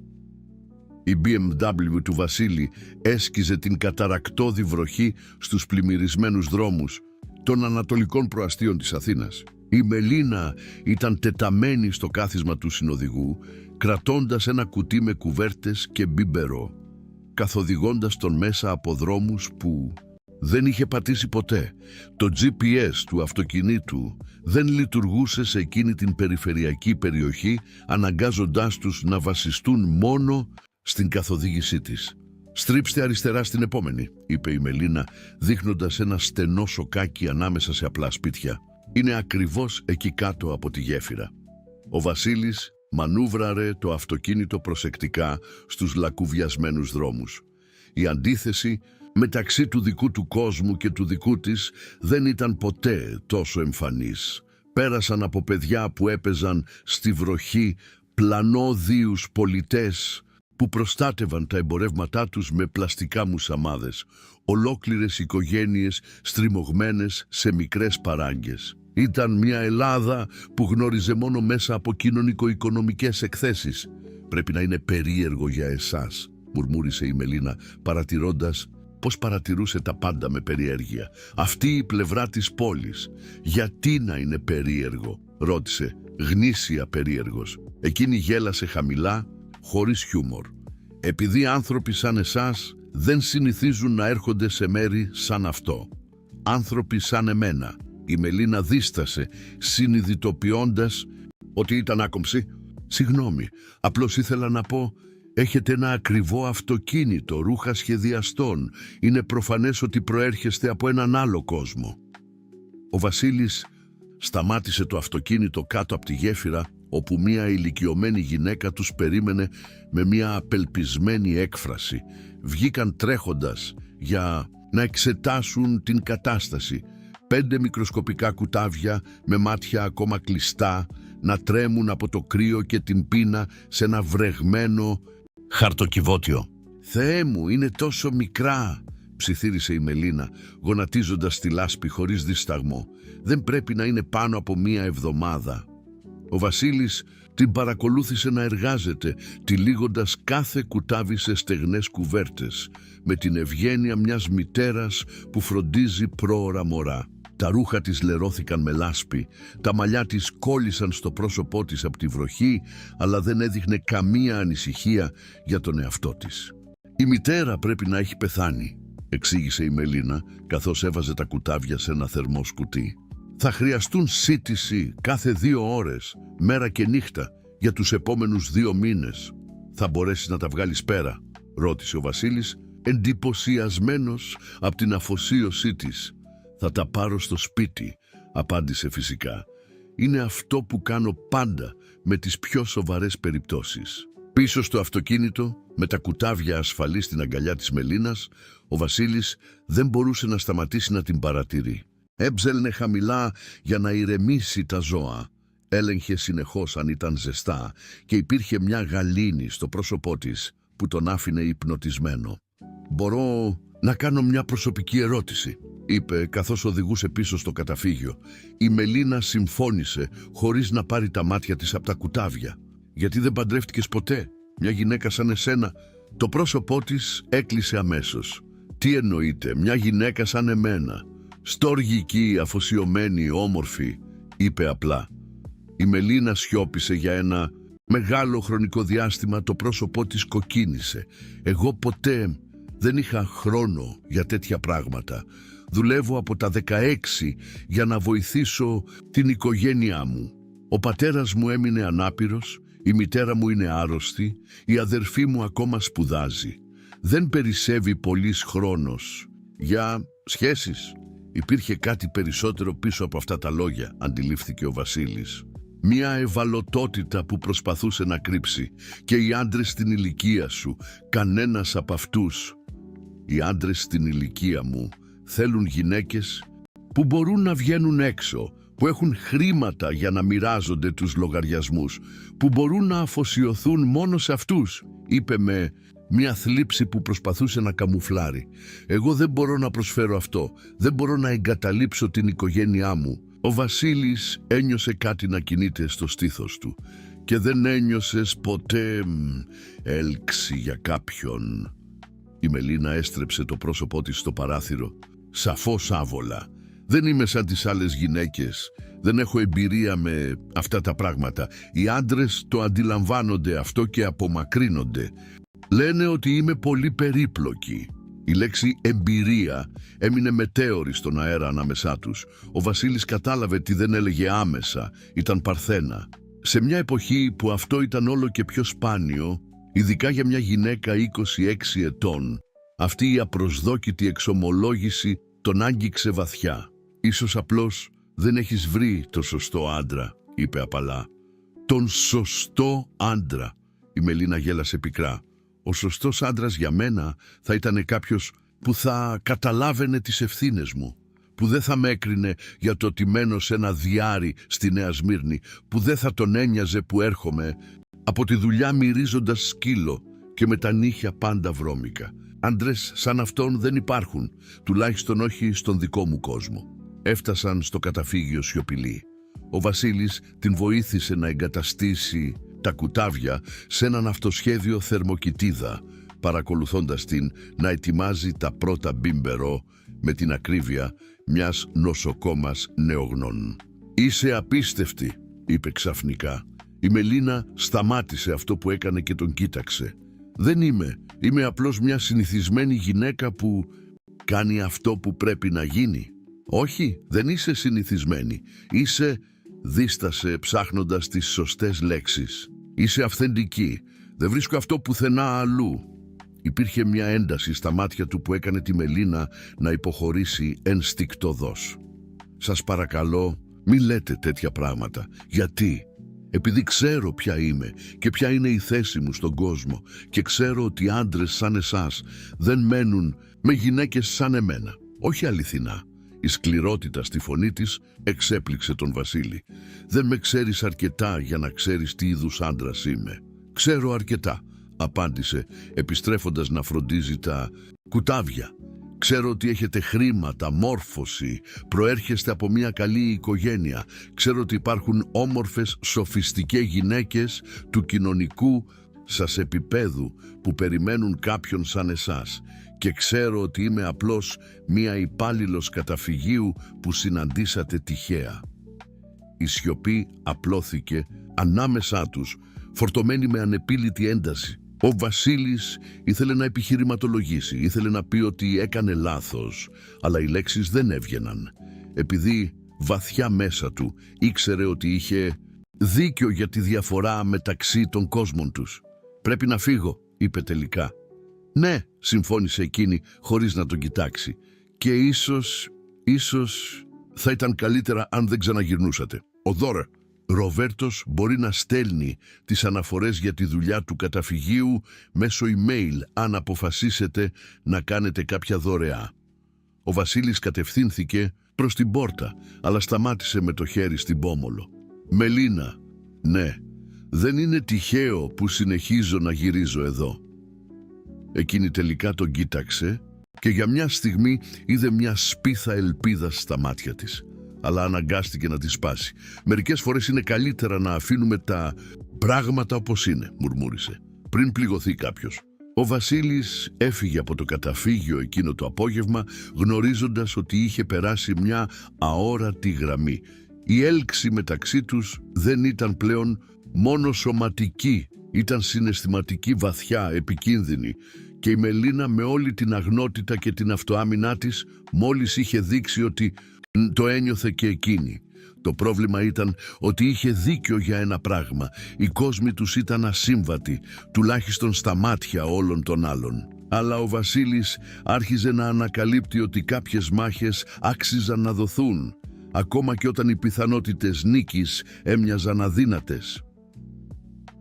Η BMW του Βασίλη έσκιζε την καταρακτώδη βροχή στους πλημμυρισμένους δρόμους των ανατολικών προαστίων της Αθήνας. Η Μελίνα ήταν τεταμένη στο κάθισμα του συνοδηγού, κρατώντας ένα κουτί με κουβέρτες και μπιμπερό, καθοδηγώντας τον μέσα από δρόμους που δεν είχε πατήσει ποτέ. Το GPS του αυτοκινήτου δεν λειτουργούσε σε εκείνη την περιφερειακή περιοχή, αναγκάζοντάς τους να βασιστούν μόνο στην καθοδήγησή της. «Στρίψτε αριστερά στην επόμενη», είπε η Μελίνα, δείχνοντας ένα στενό σοκάκι ανάμεσα σε απλά σπίτια. «Είναι ακριβώς εκεί κάτω από τη γέφυρα». Ο Βασίλης μανούβραρε το αυτοκίνητο προσεκτικά στους λακκουβιασμένους δρόμους. Η αντίθεση μεταξύ του δικού του κόσμου και του δικού της δεν ήταν ποτέ τόσο εμφανής. Πέρασαν από παιδιά που έπαιζαν στη βροχή πλανόδιους πολιτές που προστάτευαν τα εμπορεύματά τους με πλαστικά μουσαμάδες, ολόκληρες οικογένειες στριμωγμένες σε μικρές παράγκες. Ήταν μια Ελλάδα που γνώριζε μόνο μέσα από κοινωνικο-οικονομικές εκθέσεις. «Πρέπει να είναι περίεργο για εσάς», μουρμούρισε η Μελίνα, παρατηρώντας πώς παρατηρούσε τα πάντα με περιέργεια. «Αυτή η πλευρά της πόλης. Γιατί να είναι περίεργο?» ρώτησε, γνήσια περίεργος. Εκείνη γέλασε χαμηλά, χωρίς χιούμορ. «Επειδή άνθρωποι σαν εσάς δεν συνηθίζουν να έρχονται σε μέρη σαν αυτό. Άνθρωποι σαν εμένα». Η Μελίνα δίστασε, συνειδητοποιώντας ότι ήταν άκομψη. Συγγνώμη, απλώς ήθελα να πω, έχετε ένα ακριβό αυτοκίνητο, ρούχα σχεδιαστών. Είναι προφανές ότι προέρχεστε από έναν άλλο κόσμο. Ο Βασίλης σταμάτησε το αυτοκίνητο κάτω από τη γέφυρα, όπου μία ηλικιωμένη γυναίκα τους περίμενε με μία απελπισμένη έκφραση. Βγήκαν τρέχοντας για να εξετάσουν την κατάσταση. 5 μικροσκοπικά κουτάβια με μάτια ακόμα κλειστά να τρέμουν από το κρύο και την πείνα σε ένα βρεγμένο χαρτοκιβώτιο. «Θεέ μου, είναι τόσο μικρά», ψιθύρισε η Μελίνα, γονατίζοντας τη λάσπη χωρίς δισταγμό. «Δεν πρέπει να είναι πάνω από 1 εβδομάδα». Ο Βασίλης την παρακολούθησε να εργάζεται, τυλίγοντας κάθε κουτάβι σε στεγνές κουβέρτες, με την ευγένεια μιας μητέρας που φροντίζει πρόωρα μωρά. Τα ρούχα της λερώθηκαν με λάσπη, τα μαλλιά της κόλλησαν στο πρόσωπό της από τη βροχή, αλλά δεν έδειχνε καμία ανησυχία για τον εαυτό της. «Η μητέρα πρέπει να έχει πεθάνει», εξήγησε η Μελίνα, καθώς έβαζε τα κουτάβια σε ένα θερμό σκουτί. «Θα χρειαστούν σύτηση κάθε 2 ώρες, μέρα και νύχτα, για τους επόμενους 2 μήνες. Θα μπορέσεις να τα βγάλεις πέρα?» ρώτησε ο Βασίλης, εντυπωσιασμένος από την αφοσίωσή της. «Θα τα πάρω στο σπίτι», απάντησε φυσικά. «Είναι αυτό που κάνω πάντα με τις πιο σοβαρές περιπτώσεις». Πίσω στο αυτοκίνητο, με τα κουτάβια ασφαλή στην αγκαλιά της Μελίνας, ο Βασίλης δεν μπορούσε να σταματήσει να την παρατηρεί. Έψελνε χαμηλά για να ηρεμήσει τα ζώα. Έλεγχε συνεχώς αν ήταν ζεστά και υπήρχε μια γαλήνη στο πρόσωπό της που τον άφηνε υπνοτισμένο. «Μπορώ να κάνω μια προσωπική ερώτηση», είπε καθώς οδηγούσε πίσω στο καταφύγιο. Η Μελίνα συμφώνησε χωρίς να πάρει τα μάτια της από τα κουτάβια. «Γιατί δεν παντρεύτηκες ποτέ, μια γυναίκα σαν εσένα?» Το πρόσωπό της έκλεισε αμέσως. «Τι εννοείται, μια γυναίκα σαν εμένα? Στοργική, αφοσιωμένη, όμορφη», είπε απλά. Η Μελίνα σιώπησε για ένα μεγάλο χρονικό διάστημα, το πρόσωπό της κοκκίνησε. «Εγώ ποτέ δεν είχα χρόνο για τέτοια πράγματα. Δουλεύω από τα 16 για να βοηθήσω την οικογένειά μου. Ο πατέρας μου έμεινε ανάπηρος, η μητέρα μου είναι άρρωστη, η αδερφή μου ακόμα σπουδάζει. Δεν περισσεύει πολύς χρόνος για σχέσεις». Υπήρχε κάτι περισσότερο πίσω από αυτά τα λόγια, αντιλήφθηκε ο Βασίλης. Μια ευαλωτότητα που προσπαθούσε να κρύψει. «Και οι άντρες στην ηλικία σου, κανένας από αυτούς». «Οι άντρες στην ηλικία μου θέλουν γυναίκες που μπορούν να βγαίνουν έξω, που έχουν χρήματα για να μοιράζονται τους λογαριασμούς, που μπορούν να αφοσιωθούν μόνο σε αυτούς», είπε με μια θλίψη που προσπαθούσε να καμουφλάρει. «Εγώ δεν μπορώ να προσφέρω αυτό, δεν μπορώ να εγκαταλείψω την οικογένειά μου». Ο Βασίλης ένιωσε κάτι να κινείται στο στήθος του. «Και δεν ένιωσες ποτέ έλξη για κάποιον?» Η Μελίνα έστρεψε το πρόσωπό της στο παράθυρο. «Σαφώς άβολα. Δεν είμαι σαν τις άλλες γυναίκες. Δεν έχω εμπειρία με αυτά τα πράγματα. Οι άντρες το αντιλαμβάνονται αυτό και απομακρύνονται. Λένε ότι είμαι πολύ περίπλοκη». Η λέξη «εμπειρία» έμεινε μετέωρη στον αέρα ανάμεσά τους. Ο Βασίλης κατάλαβε τι δεν έλεγε άμεσα, ήταν παρθένα. Σε μια εποχή που αυτό ήταν όλο και πιο σπάνιο, ειδικά για μια γυναίκα 26 ετών, αυτή η απροσδόκητη εξομολόγηση τον άγγιξε βαθιά. «Ίσως απλώς δεν έχεις βρει το σωστό άντρα», είπε απαλά. «Τον σωστό άντρα?» Η Μελίνα γέλασε πικρά. «Ο σωστός άντρας για μένα θα ήταν κάποιος που θα καταλάβαινε τις ευθύνες μου, που δεν θα με έκρινε για το ότι μένω σε ένα διάρρη στη Νέα Σμύρνη, που δεν θα τον ένοιαζε που έρχομαι από τη δουλειά μυρίζοντας σκύλο και με τα νύχια πάντα βρώμικα. Άντρες σαν αυτόν δεν υπάρχουν, τουλάχιστον όχι στον δικό μου κόσμο». Έφτασαν στο καταφύγιο σιωπηλοί. Ο Βασίλης την βοήθησε να εγκαταστήσει τα κουτάβια σε έναν αυτοσχέδιο θερμοκοιτίδα, παρακολουθώντας την να ετοιμάζει τα πρώτα μπίμπερο με την ακρίβεια μιας νοσοκόμας νεογνών. «Είσαι απίστευτη», είπε ξαφνικά. Η Μελίνα σταμάτησε αυτό που έκανε και τον κοίταξε. «Δεν είμαι απλώς μια συνηθισμένη γυναίκα που κάνει αυτό που πρέπει να γίνει». «Όχι, δεν είσαι συνηθισμένη. Είσαι δίστασε ψάχνοντας τις σωστές λέξεις. «Είσαι αυθεντική. Δεν βρίσκω αυτό πουθενά αλλού». Υπήρχε μια ένταση στα μάτια του που έκανε τη Μελίνα να υποχωρήσει ενστικτωδώς. «Σας παρακαλώ, μη λέτε τέτοια πράγματα». «Γιατί?» «Επειδή ξέρω ποια είμαι και ποια είναι η θέση μου στον κόσμο και ξέρω ότι άντρες σαν εσάς δεν μένουν με γυναίκες σαν εμένα. Όχι αληθινά». Η σκληρότητα στη φωνή της εξέπληξε τον Βασίλη. «Δεν με ξέρεις αρκετά για να ξέρεις τι είδους άντρας είμαι». «Ξέρω αρκετά», απάντησε, επιστρέφοντας να φροντίζει τα κουτάβια. «Ξέρω ότι έχετε χρήματα, μόρφωση, προέρχεστε από μια καλή οικογένεια. Ξέρω ότι υπάρχουν όμορφες, σοφιστικές γυναίκες του κοινωνικού σας επίπεδου που περιμένουν κάποιον σαν εσάς. Και ξέρω ότι είμαι απλώς μία υπάλληλος καταφυγίου που συναντήσατε τυχαία». Η σιωπή απλώθηκε ανάμεσά τους, φορτωμένη με ανεπίλητη ένταση. Ο Βασίλης ήθελε να επιχειρηματολογήσει, ήθελε να πει ότι έκανε λάθος, αλλά οι λέξεις δεν έβγαιναν, επειδή βαθιά μέσα του ήξερε ότι είχε δίκιο για τη διαφορά μεταξύ των κόσμων τους. «Πρέπει να φύγω», είπε τελικά. «Ναι», συμφώνησε εκείνη χωρίς να τον κοιτάξει. «Και ίσως θα ήταν καλύτερα αν δεν ξαναγυρνούσατε». Ο Δώρα Ροβέρτος μπορεί να στέλνει τις αναφορές για τη δουλειά του καταφυγίου μέσω email αν αποφασίσετε να κάνετε κάποια δωρεά. Ο Βασίλης κατευθύνθηκε προς την πόρτα, αλλά σταμάτησε με το χέρι στην πόμολο. «Μελίνα, ναι, δεν είναι τυχαίο που συνεχίζω να γυρίζω εδώ». Εκείνη τελικά τον κοίταξε και για μια στιγμή είδε μια σπίθα ελπίδας στα μάτια της, αλλά αναγκάστηκε να τη σπάσει. «Μερικές φορές είναι καλύτερα να αφήνουμε τα πράγματα όπως είναι», μουρμούρισε, πριν πληγωθεί κάποιος. Ο Βασίλης έφυγε από το καταφύγιο εκείνο το απόγευμα, γνωρίζοντας ότι είχε περάσει μια αόρατη γραμμή. Η έλξη μεταξύ τους δεν ήταν πλέον μόνο σωματική, ήταν συναισθηματική, βαθιά, επικίνδυνη, και η Μελίνα με όλη την αγνότητα και την αυτοάμυνά της μόλις είχε δείξει ότι το ένιωθε και εκείνη. Το πρόβλημα ήταν ότι είχε δίκιο για ένα πράγμα. Οι κόσμοι τους ήταν ασύμβατοι, τουλάχιστον στα μάτια όλων των άλλων. Αλλά ο Βασίλης άρχιζε να ανακαλύπτει ότι κάποιες μάχες άξιζαν να δοθούν, ακόμα και όταν οι πιθανότητες νίκης έμοιαζαν αδύνατες.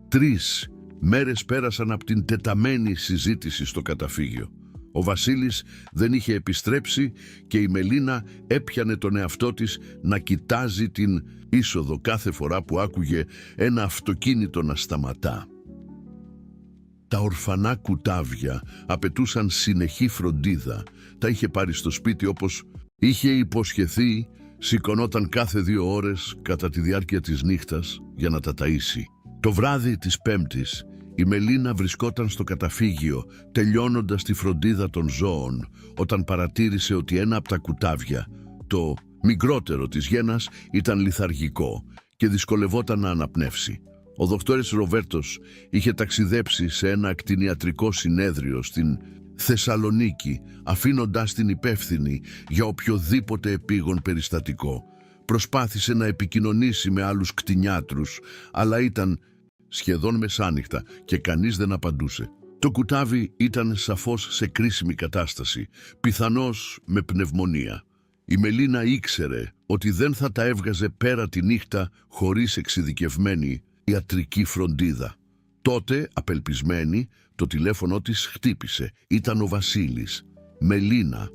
3 μέρες πέρασαν από την τεταμένη συζήτηση στο καταφύγιο. Ο Βασίλης δεν είχε επιστρέψει και η Μελίνα έπιανε τον εαυτό της να κοιτάζει την είσοδο κάθε φορά που άκουγε ένα αυτοκίνητο να σταματά. Τα ορφανά κουτάβια απαιτούσαν συνεχή φροντίδα. Τα είχε πάρει στο σπίτι όπως είχε υποσχεθεί, σηκωνόταν κάθε 2 ώρες κατά τη διάρκεια της νύχτας για να τα ταΐσει. Το βράδυ της Πέμπτης, η Μελίνα βρισκόταν στο καταφύγιο, τελειώνοντας τη φροντίδα των ζώων, όταν παρατήρησε ότι ένα από τα κουτάβια, το μικρότερο της γένας, ήταν λιθαργικό και δυσκολευόταν να αναπνεύσει. Ο δοκτώρης Ροβέρτος είχε ταξιδέψει σε ένα ακτινιατρικό συνέδριο στην Θεσσαλονίκη, αφήνοντας την υπεύθυνη για οποιοδήποτε επίγον περιστατικό. Προσπάθησε να επικοινωνήσει με άλλους κτηνιάτρους, αλλά ήταν σχεδόν μεσάνυχτα και κανείς δεν απαντούσε. Το κουτάβι ήταν σαφώς σε κρίσιμη κατάσταση, πιθανώς με πνευμονία. Η Μελίνα ήξερε ότι δεν θα τα έβγαζε πέρα τη νύχτα χωρίς εξειδικευμένη ιατρική φροντίδα. Τότε, απελπισμένη, το τηλέφωνο της χτύπησε. Ήταν ο Βασίλης. «Μελίνα,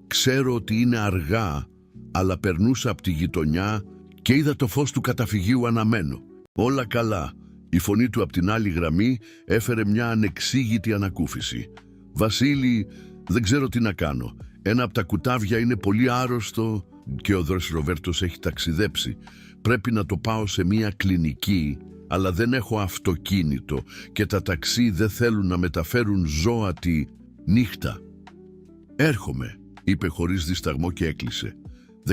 ξέρω ότι είναι αργά, αλλά περνούσα από τη γειτονιά και είδα το φως του καταφυγίου αναμένο. Όλα καλά». Η φωνή του από την άλλη γραμμή έφερε μια ανεξήγητη ανακούφιση. «Βασίλη, δεν ξέρω τι να κάνω. Ένα από τα κουτάβια είναι πολύ άρρωστο και ο δρος Ροβέρτος έχει ταξιδέψει. Πρέπει να το πάω σε μια κλινική, αλλά δεν έχω αυτοκίνητο και τα ταξί δεν θέλουν να μεταφέρουν ζώα τη νύχτα». «Έρχομαι», είπε χωρίς δισταγμό και έκλεισε.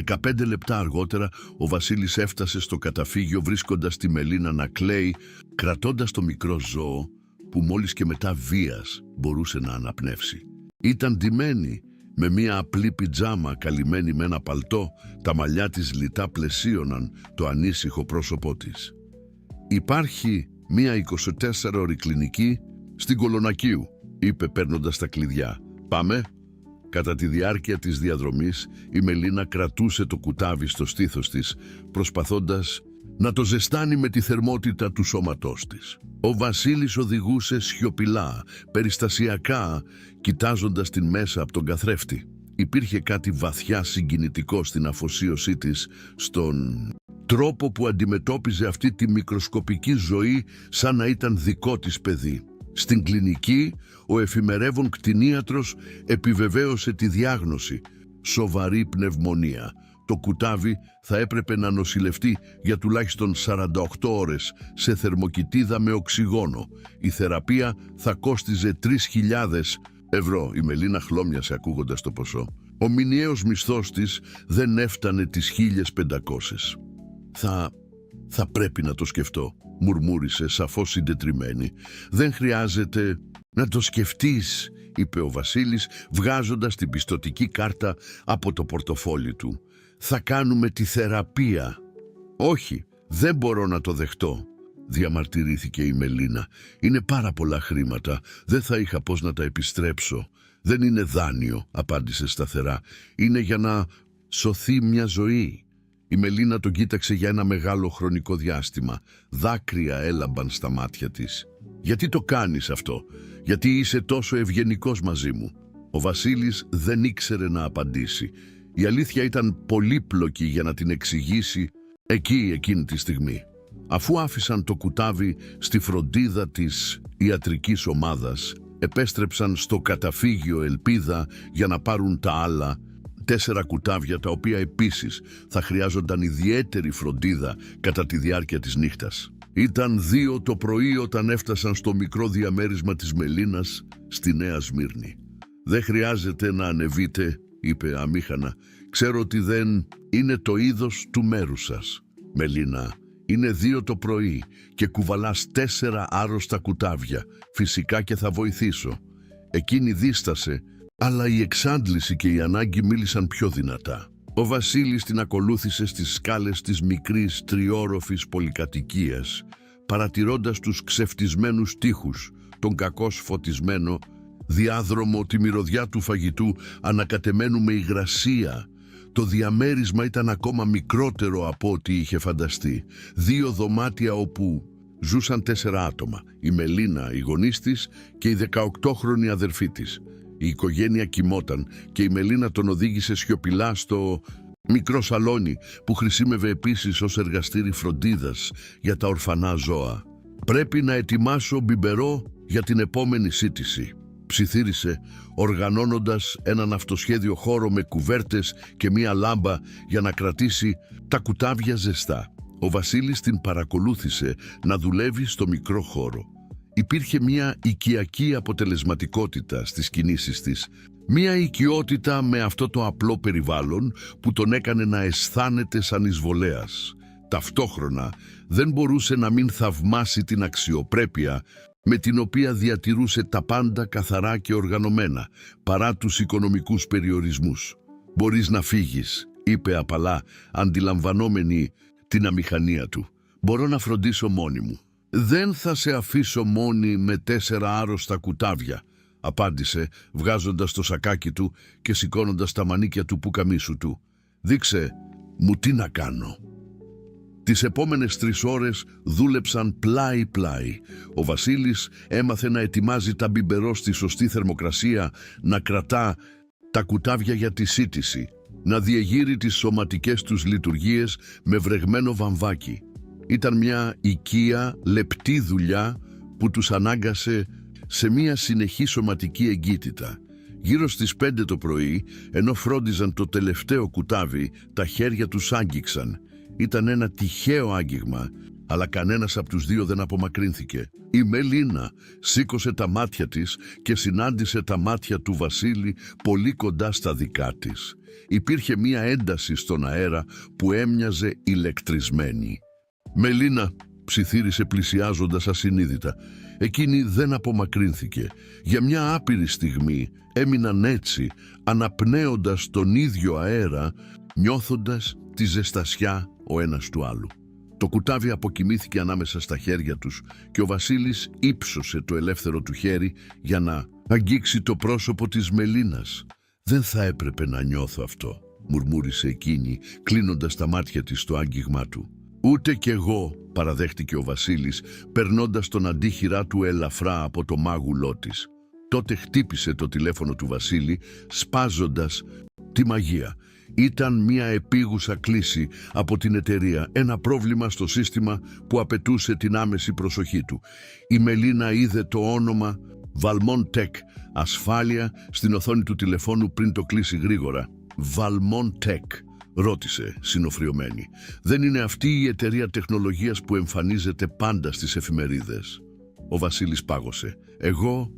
15 λεπτά αργότερα ο Βασίλης έφτασε στο καταφύγιο, βρίσκοντας τη Μελίνα να κλαίει, κρατώντας το μικρό ζώο που μόλις και μετά βίας μπορούσε να αναπνεύσει. Ήταν ντυμένη, Με μία απλή πιτζάμα καλυμμένη με ένα παλτό, τα μαλλιά της λιτά πλαισίωναν το ανήσυχο πρόσωπό της. «Υπάρχει μία 24ωρη κλινική στην Κολονακίου», είπε παίρνοντας τα κλειδιά. «Πάμε». Κατά τη διάρκεια της διαδρομής, η Μελίνα κρατούσε το κουτάβι στο στήθος της, προσπαθώντας να το ζεστάνει με τη θερμότητα του σώματός της. Ο Βασίλης οδηγούσε σιωπηλά, περιστασιακά, κοιτάζοντας την μέσα από τον καθρέφτη. Υπήρχε κάτι βαθιά συγκινητικό στην αφοσίωσή της, στον τρόπο που αντιμετώπιζε αυτή τη μικροσκοπική ζωή σαν να ήταν δικό της παιδί. Στην κλινική, ο εφημερεύων κτηνίατρος επιβεβαίωσε τη διάγνωση: σοβαρή πνευμονία. Το κουτάβι θα έπρεπε να νοσηλευτεί για τουλάχιστον 48 ώρες σε θερμοκοιτίδα με οξυγόνο. Η θεραπεία θα κόστιζε 3.000 ευρώ. Η Μελίνα χλώμιασε ακούγοντας το ποσό. Ο μηνιαίος μισθός της δεν έφτανε τις 1.500. Θα πρέπει να το σκεφτώ», μουρμούρισε σαφώς συντετριμμένη. «Δεν χρειάζεται να το σκεφτείς», είπε ο Βασίλης, βγάζοντας την πιστωτική κάρτα από το πορτοφόλι του. «Θα κάνουμε τη θεραπεία». «Όχι, δεν μπορώ να το δεχτώ», διαμαρτυρήθηκε η Μελίνα. «Είναι πάρα πολλά χρήματα, δεν θα είχα πώς να τα επιστρέψω». «Δεν είναι δάνειο», απάντησε σταθερά. «Είναι για να σωθεί μια ζωή». Η Μελίνα τον κοίταξε για ένα μεγάλο χρονικό διάστημα. Δάκρυα έλαμπαν στα μάτια της. «Γιατί το κάνεις αυτό? Γιατί είσαι τόσο ευγενικός μαζί μου?» Ο Βασίλης δεν ήξερε να απαντήσει. Η αλήθεια ήταν πολύπλοκη για να την εξηγήσει εκείνη τη στιγμή. Αφού άφησαν το κουτάβι στη φροντίδα της ιατρικής ομάδας, επέστρεψαν στο καταφύγιο Ελπίδα για να πάρουν τα άλλα 4 κουτάβια, τα οποία επίσης θα χρειάζονταν ιδιαίτερη φροντίδα κατά τη διάρκεια της νύχτας. Ήταν 2 το πρωί όταν έφτασαν στο μικρό διαμέρισμα της Μελίνας στη Νέα Σμύρνη. «Δεν χρειάζεται να ανεβείτε», είπε αμήχανα. «Ξέρω ότι δεν είναι το είδος του μέρους σας». «Μελίνα, είναι 2 το πρωί και κουβαλάς 4 άρρωστα κουτάβια. Φυσικά και θα βοηθήσω». Εκείνη δίστασε, αλλά η εξάντληση και η ανάγκη μίλησαν πιο δυνατά. Ο Βασίλης την ακολούθησε στις σκάλες της μικρής 3όροφης πολυκατοικίας, παρατηρώντας τους ξεφτισμένους τοίχους, τον κακώς φωτισμένο διάδρομο, τη μυρωδιά του φαγητού ανακατεμένου με υγρασία. Το διαμέρισμα ήταν ακόμα μικρότερο από ό,τι είχε φανταστεί. 2 δωμάτια όπου ζούσαν 4 άτομα. Η Μελίνα, οι γονείς της και η 18χρονη αδερφή της. Η οικογένεια κοιμόταν και η Μελίνα τον οδήγησε σιωπηλά στο μικρό σαλόνι που χρησίμευε επίσης ως εργαστήρι φροντίδας για τα ορφανά ζώα. «Πρέπει να ετοιμάσω μπιμπερό για την επόμενη σύτηση», ψιθύρισε, οργανώνοντας έναν αυτοσχέδιο χώρο με κουβέρτες και μία λάμπα για να κρατήσει τα κουτάβια ζεστά. Ο Βασίλης την παρακολούθησε να δουλεύει στο μικρό χώρο. Υπήρχε μια οικιακή αποτελεσματικότητα στις κινήσεις της, μια οικειότητα με αυτό το απλό περιβάλλον που τον έκανε να αισθάνεται σαν εισβολέας. Ταυτόχρονα δεν μπορούσε να μην θαυμάσει την αξιοπρέπεια με την οποία διατηρούσε τα πάντα καθαρά και οργανωμένα, παρά τους οικονομικούς περιορισμούς. «Μπορείς να φύγεις», είπε απαλά, αντιλαμβανόμενη την αμηχανία του. «Μπορώ να φροντίσω μόνη μου». «Δεν θα σε αφήσω μόνη με 4 άρρωστα κουτάβια», απάντησε, βγάζοντας το σακάκι του και σηκώνοντας τα μανίκια του πουκαμίσου του. «Δείξε μου τι να κάνω». Τις επόμενες 3 ώρες δούλεψαν πλάι-πλάι. Ο Βασίλης έμαθε να ετοιμάζει τα μπιμπερό στη σωστή θερμοκρασία, να κρατά τα κουτάβια για τη σύτηση, να διεγείρει τις σωματικές τους λειτουργίες με βρεγμένο βαμβάκι. Ήταν μια οικία, λεπτή δουλειά που τους ανάγκασε σε μια συνεχή σωματική εγκύτητα. Γύρω στις 5 το πρωί, ενώ φρόντιζαν το τελευταίο κουτάβι, τα χέρια τους άγγιξαν. Ήταν ένα τυχαίο άγγιγμα, αλλά κανένας από τους 2 δεν απομακρύνθηκε. Η Μελίνα σήκωσε τα μάτια της και συνάντησε τα μάτια του Βασίλη πολύ κοντά στα δικά της. Υπήρχε μία ένταση στον αέρα που έμοιαζε ηλεκτρισμένη. «Μελίνα, ψιθύρισε πλησιάζοντας ασυνείδητα. Εκείνη δεν απομακρύνθηκε. Για μια άπειρη στιγμή έμειναν έτσι, αναπνέοντας τον ίδιο αέρα, νιώθοντας τη ζεστασιά ο ένας του άλλου. Το κουτάβι αποκοιμήθηκε ανάμεσα στα χέρια τους και ο Βασίλης ύψωσε το ελεύθερο του χέρι για να αγγίξει το πρόσωπο της Μελίνας. «Δεν θα έπρεπε να νιώθω αυτό», μουρμούρισε εκείνη, κλείνοντας τα μάτια της στο άγγιγμά του. «Ούτε κι εγώ», παραδέχτηκε ο Βασίλης, περνώντας τον αντίχειρά του ελαφρά από το μάγουλό της. Τότε χτύπησε το τηλέφωνο του Βασίλη, σπάζοντας τη μαγεία. Ήταν μια επίγουσα κλήση από την εταιρεία, ένα πρόβλημα στο σύστημα που απαιτούσε την άμεση προσοχή του. Η Μελίνα είδε το όνομα Valmont Tech, ασφάλεια, στην οθόνη του τηλεφώνου πριν το κλείσει γρήγορα. Valmont Tech, ρώτησε συνοφριωμένη. «Δεν είναι αυτή η εταιρεία τεχνολογίας που εμφανίζεται πάντα στις εφημερίδες?» Ο Βασίλης πάγωσε. «Εγώ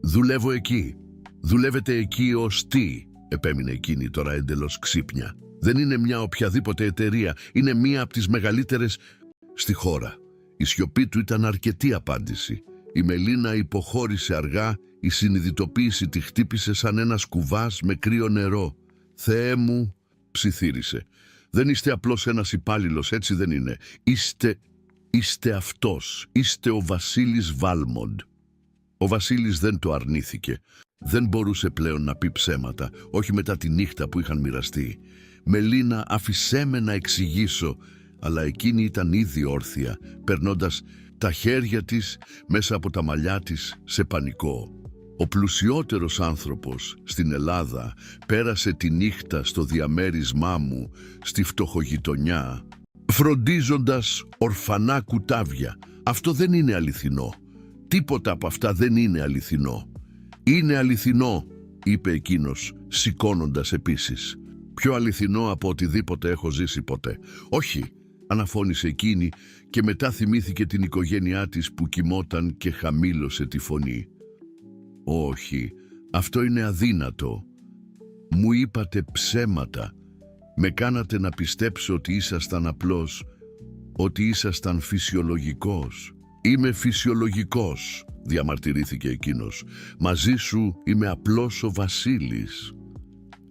δουλεύω εκεί». «Δουλεύετε εκεί ως τι?» επέμεινε εκείνη τώρα εντελώς ξύπνια. «Δεν είναι μια οποιαδήποτε εταιρεία, είναι μία από τις μεγαλύτερες στη χώρα». Η σιωπή του ήταν αρκετή απάντηση. Η Μελίνα υποχώρησε αργά, η συνειδητοποίηση τη χτύπησε σαν ένας κουβάς με κρύο νερό. «Θεέ μου», ψιθύρισε, «δεν είστε απλώς ένας υπάλληλος, έτσι δεν είναι. Είστε αυτός, είστε ο Βασίλης Βάλμοντ». Ο Βασίλης δεν το αρνήθηκε. Δεν μπορούσε πλέον να πει ψέματα, όχι μετά τη νύχτα που είχαν μοιραστεί. «Μελίνα, άφησέ με να εξηγήσω», αλλά εκείνη ήταν ήδη όρθια, περνώντας τα χέρια της μέσα από τα μαλλιά της σε πανικό. Ο πλουσιότερος άνθρωπος στην Ελλάδα πέρασε τη νύχτα στο διαμέρισμά μου, στη φτωχογειτονιά, φροντίζοντας ορφανά κουτάβια. Αυτό δεν είναι αληθινό. Τίποτα από αυτά δεν είναι αληθινό. «Είναι αληθινό», είπε εκείνος, σηκώνοντας επίσης. «Πιο αληθινό από οτιδήποτε έχω ζήσει ποτέ». «Όχι», αναφώνησε εκείνη και μετά θυμήθηκε την οικογένειά της που κοιμόταν και χαμήλωσε τη φωνή. «Όχι, αυτό είναι αδύνατο. Μου είπατε ψέματα. Με κάνατε να πιστέψω ότι ήσασταν απλός, ότι ήσασταν φυσιολογικός». «Είμαι φυσιολογικός», διαμαρτυρήθηκε εκείνος. «Μαζί σου είμαι απλώς ο Βασίλης».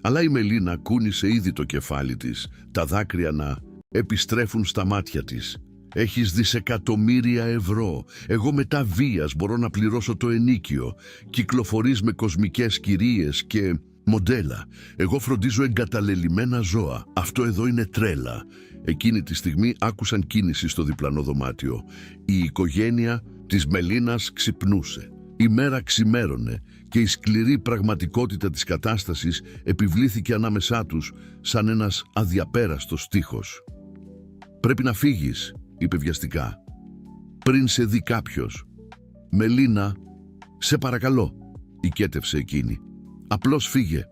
Αλλά η Μελίνα κούνησε ήδη το κεφάλι της, τα δάκρυα να επιστρέφουν στα μάτια της. «Έχεις δισεκατομμύρια ευρώ. Εγώ μετά βίας μπορώ να πληρώσω το ενίκιο. Κυκλοφορείς με κοσμικές κυρίες και μοντέλα. Εγώ φροντίζω εγκαταλελειμμένα ζώα. Αυτό εδώ είναι τρέλα». Εκείνη τη στιγμή άκουσαν κίνηση στο διπλανό δωμάτιο. Η οικογένεια της Μελίνας ξυπνούσε. Η μέρα ξημέρωνε και η σκληρή πραγματικότητα της κατάστασης επιβλήθηκε ανάμεσά τους σαν ένας αδιαπέραστος στίχος. «Πρέπει να φύγεις», είπε βιαστικά, «πριν σε δει κάποιος». «Μελίνα, σε παρακαλώ», οικέτευσε εκείνη. «Απλώς φύγε».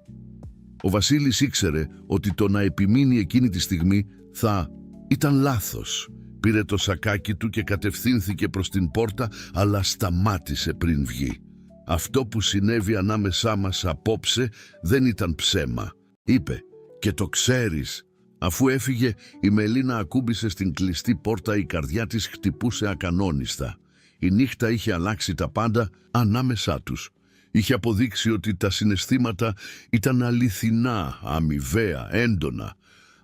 Ο Βασίλης ήξερε ότι το να επιμείνει εκείνη τη στιγμή θα ήταν λάθος. Πήρε το σακάκι του και κατευθύνθηκε προς την πόρτα, αλλά σταμάτησε πριν βγει. «Αυτό που συνέβη ανάμεσά μας απόψε δεν ήταν ψέμα», είπε, «και το ξέρεις». Αφού έφυγε, η Μελίνα ακούμπησε στην κλειστή πόρτα, η καρδιά της χτυπούσε ακανόνιστα. Η νύχτα είχε αλλάξει τα πάντα ανάμεσά τους. Είχε αποδείξει ότι τα συναισθήματα ήταν αληθινά, αμοιβαία, έντονα,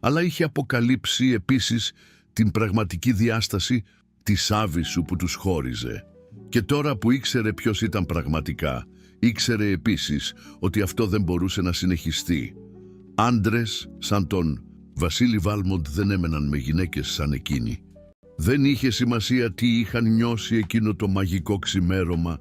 αλλά είχε αποκαλύψει επίσης την πραγματική διάσταση της άβυσσου που τους χώριζε. Και τώρα που ήξερε ποιος ήταν πραγματικά, ήξερε επίσης ότι αυτό δεν μπορούσε να συνεχιστεί. Άντρες σαν τον Βασίλη Βάλμοντ δεν έμεναν με γυναίκες σαν εκείνη. Δεν είχε σημασία τι είχαν νιώσει εκείνο το μαγικό ξημέρωμα.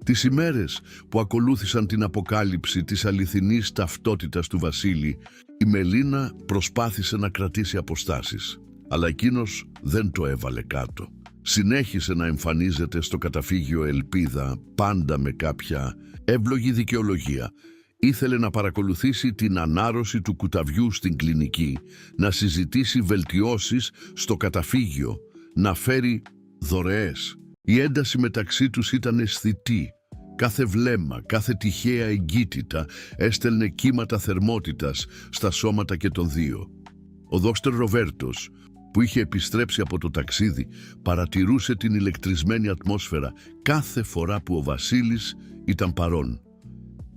Τις ημέρες που ακολούθησαν την αποκάλυψη της αληθινής ταυτότητας του Βασίλη, η Μελίνα προσπάθησε να κρατήσει αποστάσεις, αλλά εκείνος δεν το έβαλε κάτω. Συνέχισε να εμφανίζεται στο καταφύγιο Ελπίδα, πάντα με κάποια εύλογη δικαιολογία. Ήθελε να παρακολουθήσει την ανάρρωση του κουταβιού στην κλινική, να συζητήσει βελτιώσεις στο καταφύγιο, να φέρει δωρεές. Η ένταση μεταξύ τους ήταν αισθητή. Κάθε βλέμμα, κάθε τυχαία εγκύτητα έστελνε κύματα θερμότητας στα σώματα και των δύο. Ο δόκτωρ Ροβέρτος, που είχε επιστρέψει από το ταξίδι, παρατηρούσε την ηλεκτρισμένη ατμόσφαιρα κάθε φορά που ο Βασίλης ήταν παρόν.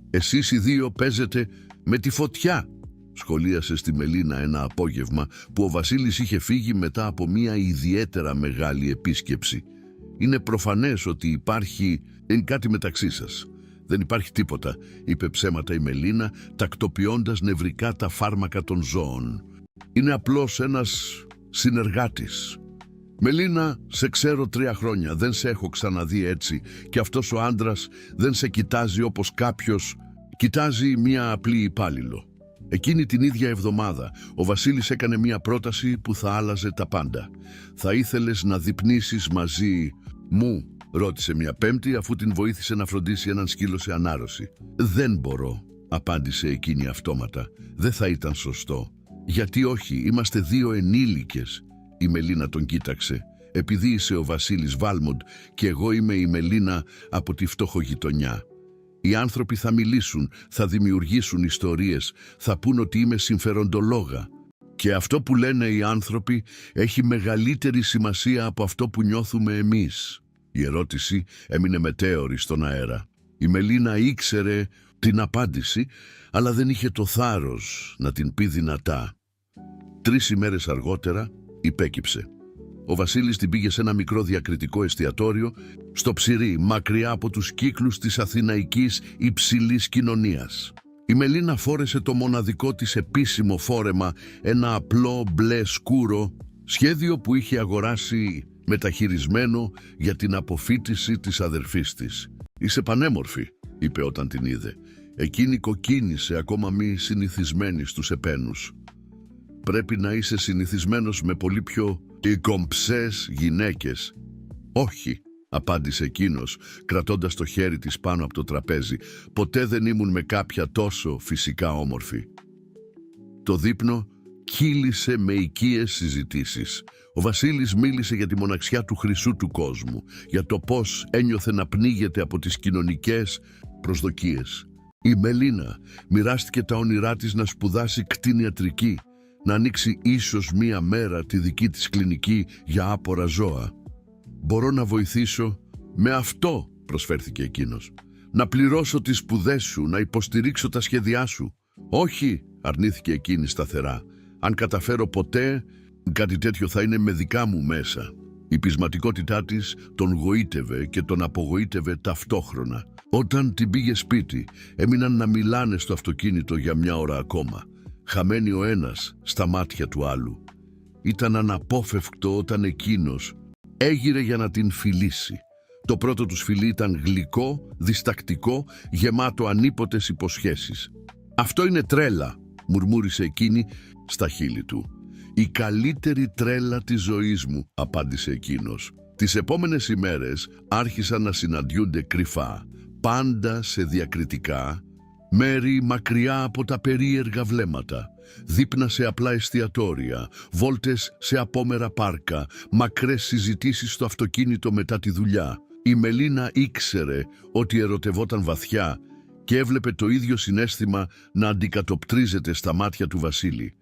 «Εσείς οι δύο παίζετε με τη φωτιά», σχολίασε στη Μελίνα ένα απόγευμα που ο Βασίλης είχε φύγει μετά από μια ιδιαίτερα μεγάλη επίσκεψη. «Είναι προφανές ότι υπάρχει κάτι μεταξύ σας». «Δεν υπάρχει τίποτα», είπε ψέματα η Μελίνα, τακτοποιώντας νευρικά τα φάρμακα των ζώων. «Είναι απλώς ένας συνεργάτης». «Μελίνα, σε ξέρω 3 χρόνια, δεν σε έχω ξαναδεί έτσι και αυτός ο άντρας δεν σε κοιτάζει όπως κάποιος κοιτάζει μια απλή υπάλληλο». Εκείνη την ίδια εβδομάδα, ο Βασίλης έκανε μια πρόταση που θα άλλαζε τα πάντα. «Θα ήθελες να δειπνήσεις μαζί μου?» ρώτησε μια Πέμπτη, αφού την βοήθησε να φροντίσει έναν σκύλο σε ανάρρωση. «Δεν μπορώ», απάντησε εκείνη αυτόματα. «Δεν θα ήταν σωστό». «Γιατί όχι, είμαστε 2 ενήλικες». Η Μελίνα τον κοίταξε. «Επειδή είσαι ο Βασίλης Βάλμοντ και εγώ είμαι η Μελίνα από τη φτωχογειτονιά. Οι άνθρωποι θα μιλήσουν, θα δημιουργήσουν ιστορίες, θα πούν ότι είμαι συμφεροντολόγα. Και αυτό που λένε οι άνθρωποι έχει μεγαλύτερη σημασία από αυτό που νιώθουμε εμείς». Η ερώτηση έμεινε μετέωρη στον αέρα. Η Μελίνα ήξερε την απάντηση, αλλά δεν είχε το θάρρος να την πει δυνατά. 3 ημέρες αργότερα υπέκυψε. Ο Βασίλης την πήγε σε ένα μικρό διακριτικό εστιατόριο στο Ψηρή, μακριά από τους κύκλους της αθηναϊκής υψηλής κοινωνίας. Η Μελίνα φόρεσε το μοναδικό της επίσημο φόρεμα, ένα απλό μπλε σκούρο, σχέδιο που είχε αγοράσει μεταχειρισμένο για την αποφοίτηση της αδερφής της. «Είσαι πανέμορφη», είπε όταν την είδε. Εκείνη κοκκίνησε, ακόμα μη συνηθισμένη στους επένους. «Πρέπει να είσαι συνηθισμένος με πολύ πιο κομψές γυναίκες». «Όχι», απάντησε εκείνος, κρατώντας το χέρι της πάνω από το τραπέζι. «Ποτέ δεν ήμουν με κάποια τόσο φυσικά όμορφη». Το δείπνο κύλησε με οικίες συζητήσεις. Ο Βασίλης μίλησε για τη μοναξιά του χρυσού του κόσμου, για το πώς ένιωθε να πνίγεται από τις κοινωνικές προσδοκίες. Η Μελίνα μοιράστηκε τα όνειρά της να σπουδάσει κτηνιατρική, να ανοίξει ίσως μία μέρα τη δική της κλινική για άπορα ζώα. «Μπορώ να βοηθήσω με αυτό», προσφέρθηκε εκείνος. «Να πληρώσω τις σπουδές σου, να υποστηρίξω τα σχέδιά σου». «Όχι», αρνήθηκε εκείνη σταθερά. «Αν καταφέρω ποτέ κάτι τέτοιο θα είναι με δικά μου μέσα». Η πεισματικότητά της τον γοήτευε και τον απογοήτευε ταυτόχρονα. Όταν την πήγε σπίτι, έμειναν να μιλάνε στο αυτοκίνητο για 1 ώρα ακόμα, χαμένοι ο ένας στα μάτια του άλλου. Ήταν αναπόφευκτο όταν εκείνος έγειρε για να την φιλήσει. Το πρώτο τους φιλί ήταν γλυκό, διστακτικό, γεμάτο ανίποτες υποσχέσεις. «Αυτό είναι τρέλα», μουρμούρισε εκείνη στα χείλη του. «Η καλύτερη τρέλα της ζωής μου», απάντησε εκείνος. Τις επόμενες ημέρες άρχισαν να συναντιούνται κρυφά, πάντα σε διακριτικά μέρη μακριά από τα περίεργα βλέμματα. Δείπνα σε απλά εστιατόρια, βόλτες σε απόμερα πάρκα, μακρές συζητήσεις στο αυτοκίνητο μετά τη δουλειά. Η Μελίνα ήξερε ότι ερωτευόταν βαθιά και έβλεπε το ίδιο συναίσθημα να αντικατοπτρίζεται στα μάτια του Βασίλη.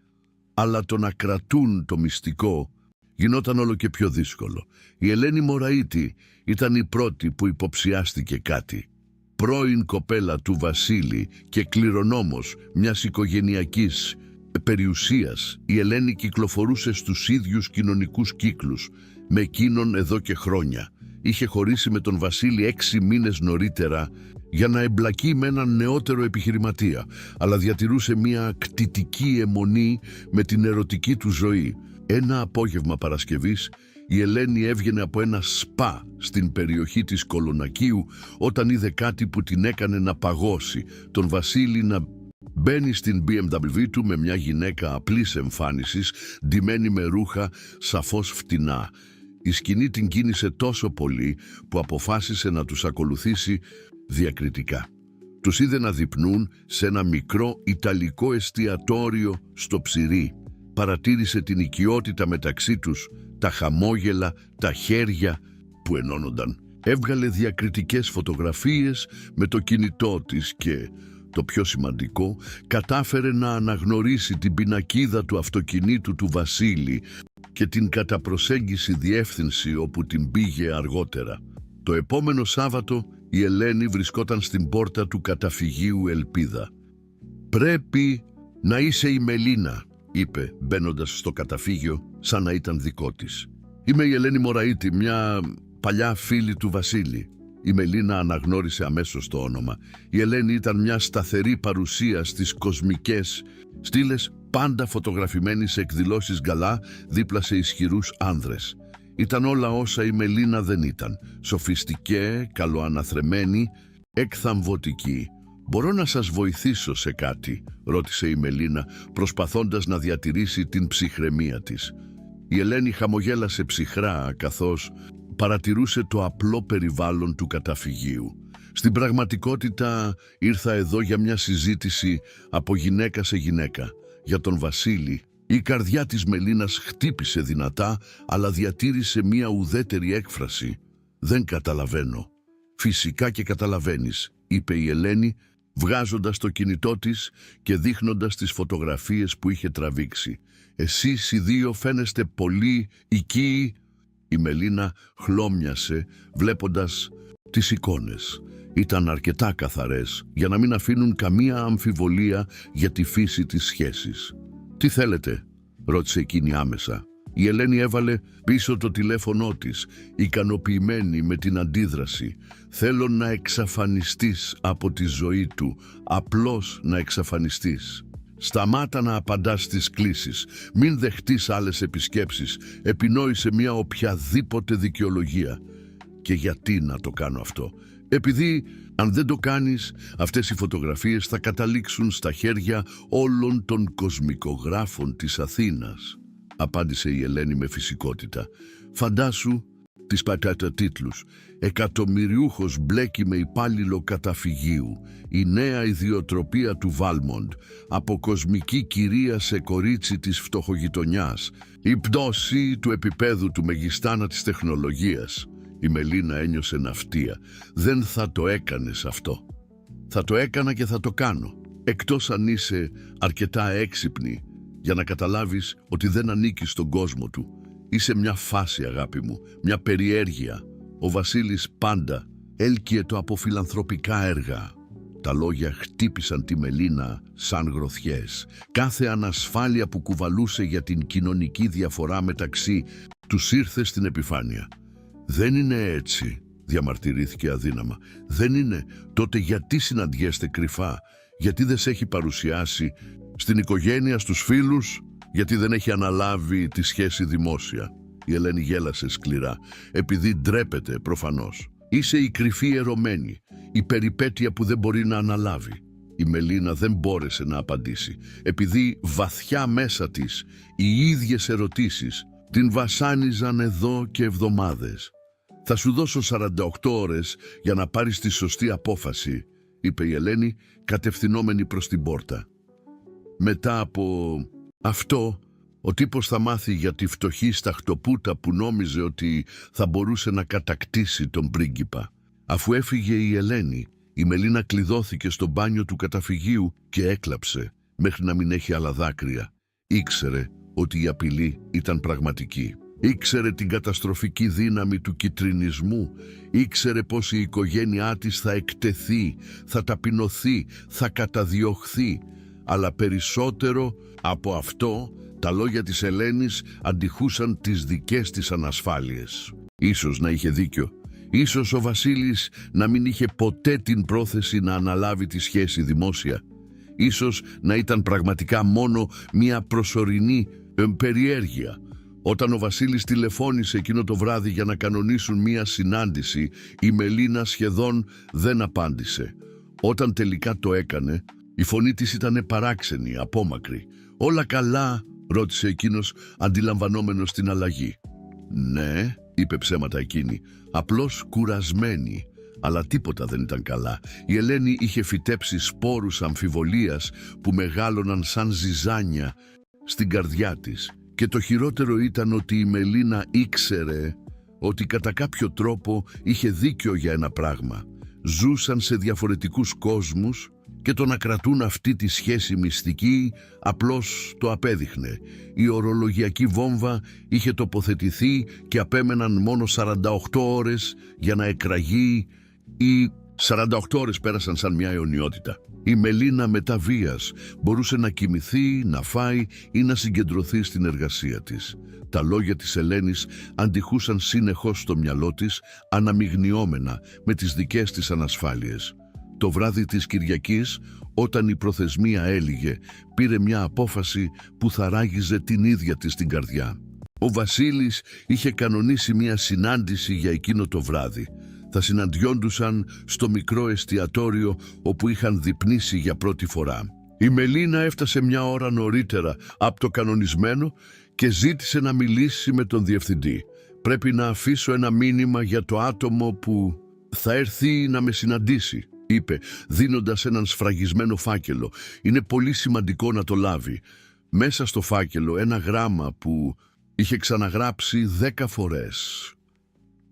Αλλά το να κρατούν το μυστικό γινόταν όλο και πιο δύσκολο. Η Ελένη Μωραΐτη ήταν η πρώτη που υποψιάστηκε κάτι. Πρώην κοπέλα του Βασίλη και κληρονόμος μιας οικογενειακής περιουσίας, η Ελένη κυκλοφορούσε στους ίδιους κοινωνικούς κύκλους με εκείνον εδώ και χρόνια. Είχε χωρίσει με τον Βασίλη 6 μήνες νωρίτερα για να εμπλακεί με έναν νεότερο επιχειρηματία, αλλά διατηρούσε μια κτητική αιμονή με την ερωτική του ζωή. Ένα απόγευμα Παρασκευής, η Ελένη έβγαινε από ένα σπα στην περιοχή της Κολονακίου όταν είδε κάτι που την έκανε να παγώσει. Τον Βασίλη να μπαίνει στην BMW του με μια γυναίκα απλής εμφάνισης, ντυμένη με ρούχα σαφώς φτηνά. Η σκηνή την κίνησε τόσο πολύ που αποφάσισε να τους ακολουθήσει διακριτικά. Τους είδε να δείπνουν σε ένα μικρό ιταλικό εστιατόριο στο Ψηρή. Παρατήρησε την οικειότητα μεταξύ τους, τα χαμόγελα, τα χέρια που ενώνονταν. Έβγαλε διακριτικές φωτογραφίες με το κινητό της και Το πιο σημαντικό, κατάφερε να αναγνωρίσει την πινακίδα του αυτοκινήτου του Βασίλη και την κατά προσέγγιση διεύθυνση όπου την πήγε αργότερα. Το επόμενο Σάββατο η Ελένη βρισκόταν στην πόρτα του καταφυγίου Ελπίδα. «Πρέπει να είσαι η Μελίνα», είπε μπαίνοντας στο καταφύγιο σαν να ήταν δικό της. «Είμαι η Ελένη Μωραΐτη, μια παλιά φίλη του Βασίλη». Η Μελίνα αναγνώρισε αμέσως το όνομα. Η Ελένη ήταν μια σταθερή παρουσία στις κοσμικές στήλες, πάντα φωτογραφημένη σε εκδηλώσεις γκαλά δίπλα σε ισχυρούς άνδρες. Ήταν όλα όσα η Μελίνα δεν ήταν. Σοφιστικέ, καλοαναθρεμένη, εκθαμβωτική. «Μπορώ να σας βοηθήσω σε κάτι?» ρώτησε η Μελίνα, προσπαθώντας να διατηρήσει την ψυχραιμία της. Η Ελένη χαμογέλασε ψυχρά καθώς παρατηρούσε το απλό περιβάλλον του καταφυγίου. «Στην πραγματικότητα ήρθα εδώ για μια συζήτηση από γυναίκα σε γυναίκα. Για τον Βασίλη». Η καρδιά της Μελίνας χτύπησε δυνατά, αλλά διατήρησε μια ουδέτερη έκφραση. «Δεν καταλαβαίνω». «Φυσικά και καταλαβαίνεις», είπε η Ελένη, βγάζοντας το κινητό της και δείχνοντας τις φωτογραφίες που είχε τραβήξει. «Εσείς οι δύο φαίνεστε πολύ οικείοι». Η Μελίνα χλώμιασε βλέποντας τις εικόνες. Ήταν αρκετά καθαρές για να μην αφήνουν καμία αμφιβολία για τη φύση της σχέσης. «Τι θέλετε?» ρώτησε εκείνη άμεσα. Η Ελένη έβαλε πίσω το τηλέφωνό της, ικανοποιημένη με την αντίδραση. «Θέλω να εξαφανιστείς από τη ζωή του, απλώς να εξαφανιστείς. Σταμάτα να απαντάς στις κλήσεις, μην δεχτείς άλλες επισκέψεις, επινόησε μια οποιαδήποτε δικαιολογία». «Και γιατί να το κάνω αυτό?» «Επειδή αν δεν το κάνεις, αυτές οι φωτογραφίες θα καταλήξουν στα χέρια όλων των κοσμικογράφων της Αθήνας», απάντησε η Ελένη με φυσικότητα. «Φαντάσου τις πατάτα-τίτλους. Εκατομμυριούχος μπλέκει με υπάλληλο καταφυγίου. Η νέα ιδιοτροπία του Βάλμοντ. Από κοσμική κυρία σε κορίτσι της φτωχογειτονιάς. Η πτώση του επίπεδου του μεγιστάνα της τεχνολογίας». Η Μελίνα ένιωσε ναυτία. «Δεν θα το έκανες αυτό». «Θα το έκανα και θα το κάνω. Εκτός αν είσαι αρκετά έξυπνη για να καταλάβεις ότι δεν ανήκεις στον κόσμο του. Είσαι μια φάση, αγάπη μου, μια περιέργεια. Ο Βασίλης πάντα έλκυε το από φιλανθρωπικά έργα». Τα λόγια χτύπησαν τη Μελίνα σαν γροθιές. Κάθε ανασφάλεια που κουβαλούσε για την κοινωνική διαφορά μεταξύ τους ήρθε στην επιφάνεια. «Δεν είναι έτσι», διαμαρτυρήθηκε αδύναμα. «Δεν είναι. Τότε γιατί συναντιέστε κρυφά? Γιατί δεν σε έχει παρουσιάσει στην οικογένεια, στους φίλους? Γιατί δεν έχει αναλάβει τη σχέση δημόσια?» Η Ελένη γέλασε σκληρά. «Επειδή ντρέπεται, προφανώς. Είσαι η κρυφή ερωμένη, η περιπέτεια που δεν μπορεί να αναλάβει». Η Μελίνα δεν μπόρεσε να απαντήσει, επειδή βαθιά μέσα της οι ίδιες ερωτήσεις την βασάνιζαν εδώ και εβδομάδες. «Θα σου δώσω 48 ώρες για να πάρεις τη σωστή απόφαση», είπε η Ελένη, κατευθυνόμενη προς την πόρτα. «Μετά από αυτό, ο τύπος θα μάθει για τη φτωχή σταχτοπούτα που νόμιζε ότι θα μπορούσε να κατακτήσει τον πρίγκιπα». Αφού έφυγε η Ελένη, η Μελίνα κλειδώθηκε στο μπάνιο του καταφυγίου και έκλαψε μέχρι να μην έχει άλλα δάκρυα. Ήξερε ότι η απειλή ήταν πραγματική. Ήξερε την καταστροφική δύναμη του κιτρινισμού. Ήξερε πως η οικογένειά της θα εκτεθεί, θα ταπεινωθεί, θα καταδιωχθεί. Αλλά περισσότερο από αυτό, τα λόγια της Ελένης αντιχούσαν τις δικές της ανασφάλειες. Ίσως να είχε δίκιο. Ίσως ο Βασίλης να μην είχε ποτέ την πρόθεση να αναλάβει τη σχέση δημόσια. Ίσως να ήταν πραγματικά μόνο μια προσωρινή περιέργεια. Όταν ο Βασίλης τηλεφώνησε εκείνο το βράδυ για να κανονίσουν μία συνάντηση, η Μελίνα σχεδόν δεν απάντησε. Όταν τελικά το έκανε, η φωνή της ήταν παράξενη, απόμακρη. «Όλα καλά?» ρώτησε εκείνος, αντιλαμβανόμενος την αλλαγή. «Ναι», είπε ψέματα εκείνη, «απλώς κουρασμένη». Αλλά τίποτα δεν ήταν καλά. Η Ελένη είχε φυτέψει σπόρους αμφιβολίας που μεγάλωναν σαν ζυζάνια στην καρδιά της. Και το χειρότερο ήταν ότι η Μελίνα ήξερε ότι κατά κάποιο τρόπο είχε δίκιο για ένα πράγμα. Ζούσαν σε διαφορετικούς κόσμους και το να κρατούν αυτή τη σχέση μυστική απλώς το απέδειχνε. Η ορολογιακή βόμβα είχε τοποθετηθεί και απέμεναν μόνο 48 ώρες για να εκραγεί. Οι 48 ώρες πέρασαν σαν μια αιωνιότητα. Η Μελίνα μετά βίας μπορούσε να κοιμηθεί, να φάει ή να συγκεντρωθεί στην εργασία της. Τα λόγια της Ελένης αντιχούσαν συνεχώς στο μυαλό της, αναμειγνιόμενα με τις δικές της ανασφάλειες. Το βράδυ της Κυριακής, όταν η προθεσμία έλυγε, πήρε μια απόφαση που θαράγιζε την ίδια της την καρδιά. Ο Βασίλης είχε κανονίσει μια συνάντηση για εκείνο το βράδυ. Θα συναντιόντουσαν στο μικρό εστιατόριο όπου είχαν δειπνήσει για πρώτη φορά. Η Μελίνα έφτασε μια ώρα νωρίτερα από το κανονισμένο και ζήτησε να μιλήσει με τον διευθυντή. «Πρέπει να αφήσω ένα μήνυμα για το άτομο που θα έρθει να με συναντήσει», είπε, δίνοντας έναν σφραγισμένο φάκελο. «Είναι πολύ σημαντικό να το λάβει». Μέσα στο φάκελο ένα γράμμα που είχε ξαναγράψει 10 φορές.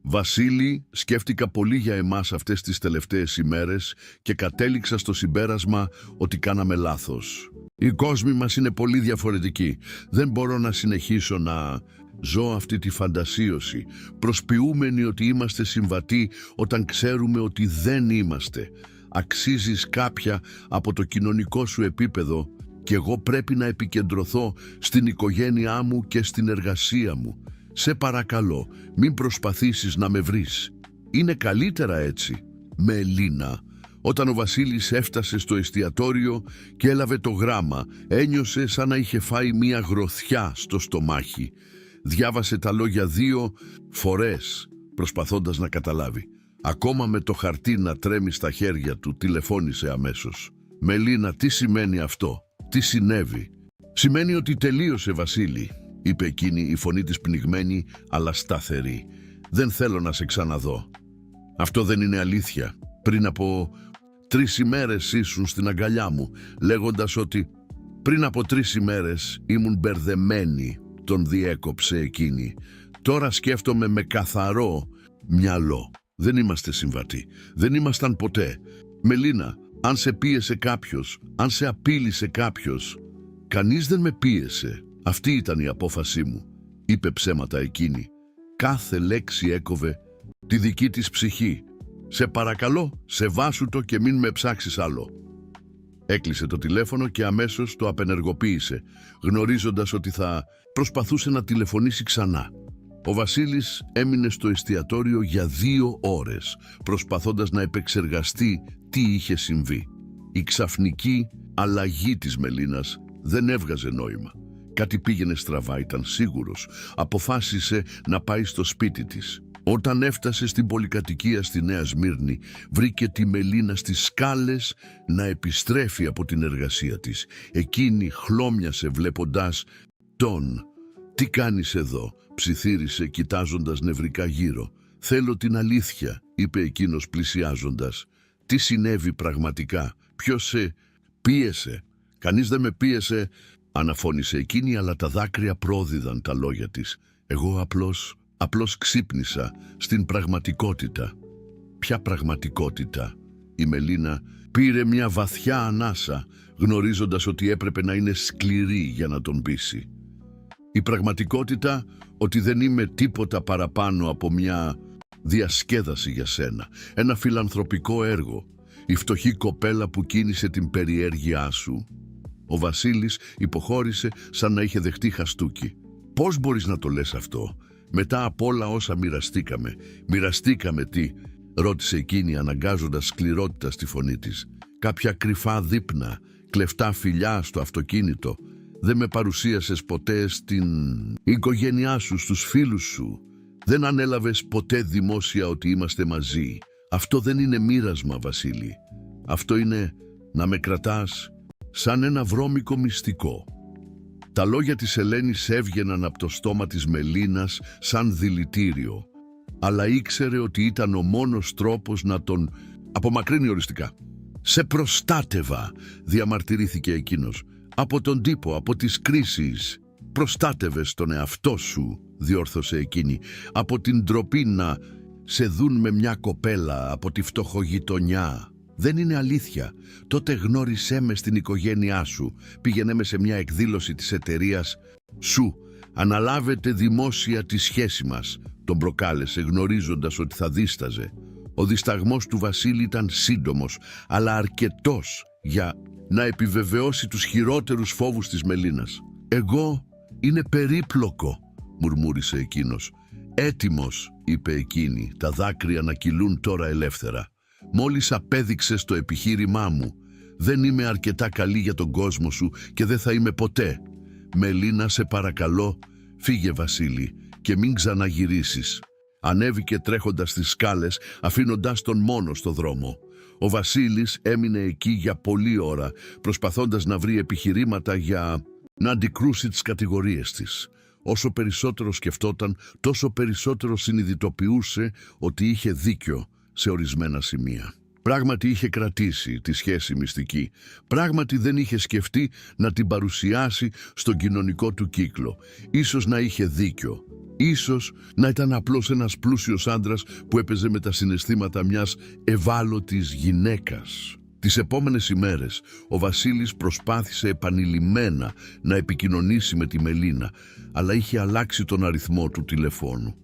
«Βασίλη, σκέφτηκα πολύ για εμάς αυτές τις τελευταίες ημέρες και κατέληξα στο συμπέρασμα ότι κάναμε λάθος. Οι κόσμοι μας είναι πολύ διαφορετικοί. Δεν μπορώ να συνεχίσω να ζω αυτή τη φαντασίωση, προσποιούμενοι ότι είμαστε συμβατοί όταν ξέρουμε ότι δεν είμαστε. Αξίζεις κάποια από το κοινωνικό σου επίπεδο και εγώ πρέπει να επικεντρωθώ στην οικογένειά μου και στην εργασία μου. Σε παρακαλώ, μην προσπαθήσεις να με βρεις. Είναι καλύτερα έτσι». Μελίνα. Όταν ο Βασίλης έφτασε στο εστιατόριο και έλαβε το γράμμα, ένιωσε σαν να είχε φάει μία γροθιά στο στομάχι. Διάβασε τα λόγια 2 φορές, προσπαθώντας να καταλάβει. Ακόμα με το χαρτί να τρέμει στα χέρια του, τηλεφώνησε αμέσως. «Μελίνα, τι σημαίνει αυτό? Τι συνέβη?» «Σημαίνει ότι τελείωσε, Βασίλη», είπε εκείνη, η φωνή της πνιγμένη αλλά σταθερή. «Δεν θέλω να σε ξαναδώ». «Αυτό δεν είναι αλήθεια. Πριν από 3 ημέρες ήσουν στην αγκαλιά μου, λέγοντας ότι πριν από 3 ημέρες ήμουν μπερδεμένη», τον διέκοψε εκείνη. «Τώρα σκέφτομαι με καθαρό μυαλό. Δεν είμαστε συμβατοί. Δεν ήμασταν ποτέ. Μελίνα, αν σε πίεσε κάποιος, αν σε απείλησε κάποιος...» «Κανείς δεν με πίεσε. Αυτή ήταν η απόφασή μου», είπε ψέματα εκείνη. Κάθε λέξη έκοβε τη δική της ψυχή. «Σε παρακαλώ, σεβάσου το και μην με ψάξεις άλλο». Έκλεισε το τηλέφωνο και αμέσως το απενεργοποίησε, γνωρίζοντας ότι θα προσπαθούσε να τηλεφωνήσει ξανά. Ο Βασίλης έμεινε στο εστιατόριο για 2 ώρες, προσπαθώντας να επεξεργαστεί τι είχε συμβεί. Η ξαφνική αλλαγή της Μελίνας δεν έβγαζε νόημα. Κάτι πήγαινε στραβά, ήταν σίγουρος. Αποφάσισε να πάει στο σπίτι της. Όταν έφτασε στην πολυκατοικία στη Νέα Σμύρνη, βρήκε τη Μελίνα στις σκάλες να επιστρέφει από την εργασία της. Εκείνη χλώμιασε βλέποντας τον. «Τι κάνεις εδώ?» ψιθύρισε κοιτάζοντας νευρικά γύρω. «Θέλω την αλήθεια», είπε εκείνος πλησιάζοντας. «Τι συνέβη πραγματικά? Ποιος σε πίεσε?» «Κανείς δεν με πίεσε», αναφώνησε εκείνη, αλλά τα δάκρυα πρόδιδαν τα λόγια της. «Εγώ απλώς ξύπνησα στην πραγματικότητα». «Ποια πραγματικότητα?» Η Μελίνα πήρε μια βαθιά ανάσα, γνωρίζοντας ότι έπρεπε να είναι σκληρή για να τον πείσει. «Η πραγματικότητα ότι δεν είμαι τίποτα παραπάνω από μια διασκέδαση για σένα, ένα φιλανθρωπικό έργο, η φτωχή κοπέλα που κίνησε την περιέργειά σου». Ο Βασίλης υποχώρησε σαν να είχε δεχτεί χαστούκι. «Πώς μπορείς να το λες αυτό? Μετά από όλα όσα μοιραστήκαμε». «Μοιραστήκαμε τι?» ρώτησε εκείνη, αναγκάζοντας σκληρότητα στη φωνή της. «Κάποια κρυφά δείπνα, κλεφτά φιλιά στο αυτοκίνητο. Δεν με παρουσίασες ποτέ στην οικογένειά σου, στους φίλους σου. Δεν ανέλαβες ποτέ δημόσια ότι είμαστε μαζί. Αυτό δεν είναι μοίρασμα, Βασίλη. Αυτό είναι να με κρατάς σαν ένα βρώμικο μυστικό». Τα λόγια της Ελένης έβγαιναν από το στόμα της Μελίνας σαν δηλητήριο, αλλά ήξερε ότι ήταν ο μόνος τρόπος να τον απομακρύνει οριστικά. «Σε προστάτευα», διαμαρτυρήθηκε εκείνος. «Από τον τύπο, από τις κρίσεις. Προστάτευες τον εαυτό σου», διόρθωσε εκείνη. «Από την ντροπή να σε δουν με μια κοπέλα από τη φτωχογειτονιά». Δεν είναι αλήθεια. Τότε γνώρισέ με στην οικογένειά σου. Πήγαινε με σε μια εκδήλωση της εταιρείας σου. Αναλάβετε δημόσια τη σχέση μας. Τον προκάλεσε γνωρίζοντας ότι θα δίσταζε. Ο δισταγμός του Βασίλη ήταν σύντομος, αλλά αρκετός για να επιβεβαιώσει τους χειρότερους φόβους της Μελίνας. «Εγώ είναι περίπλοκο», μουρμούρισε εκείνος. «Έτοιμος», είπε εκείνη, τα δάκρυα να κυλούν τώρα ελεύθερα. «Μόλις απέδειξες το επιχείρημά μου. Δεν είμαι αρκετά καλή για τον κόσμο σου και δεν θα είμαι ποτέ. Μελίνα, σε παρακαλώ, φύγε Βασίλη και μην ξαναγυρίσεις». Ανέβηκε τρέχοντας στις σκάλες, αφήνοντας τον μόνο στο δρόμο. Ο Βασίλης έμεινε εκεί για πολλή ώρα, προσπαθώντας να βρει επιχειρήματα για να αντικρούσει τις κατηγορίες της. Όσο περισσότερο σκεφτόταν, τόσο περισσότερο συνειδητοποιούσε ότι είχε δίκιο σε ορισμένα σημεία. Πράγματι είχε κρατήσει τη σχέση μυστική. Πράγματι δεν είχε σκεφτεί να την παρουσιάσει στον κοινωνικό του κύκλο. Ίσως να είχε δίκιο. Ίσως να ήταν απλώς ένας πλούσιος άντρας που έπαιζε με τα συναισθήματα μιας ευάλωτης γυναίκας. Τις επόμενες ημέρες ο Βασίλης προσπάθησε επανειλημμένα να επικοινωνήσει με τη Μελίνα, αλλά είχε αλλάξει τον αριθμό του τηλεφώνου.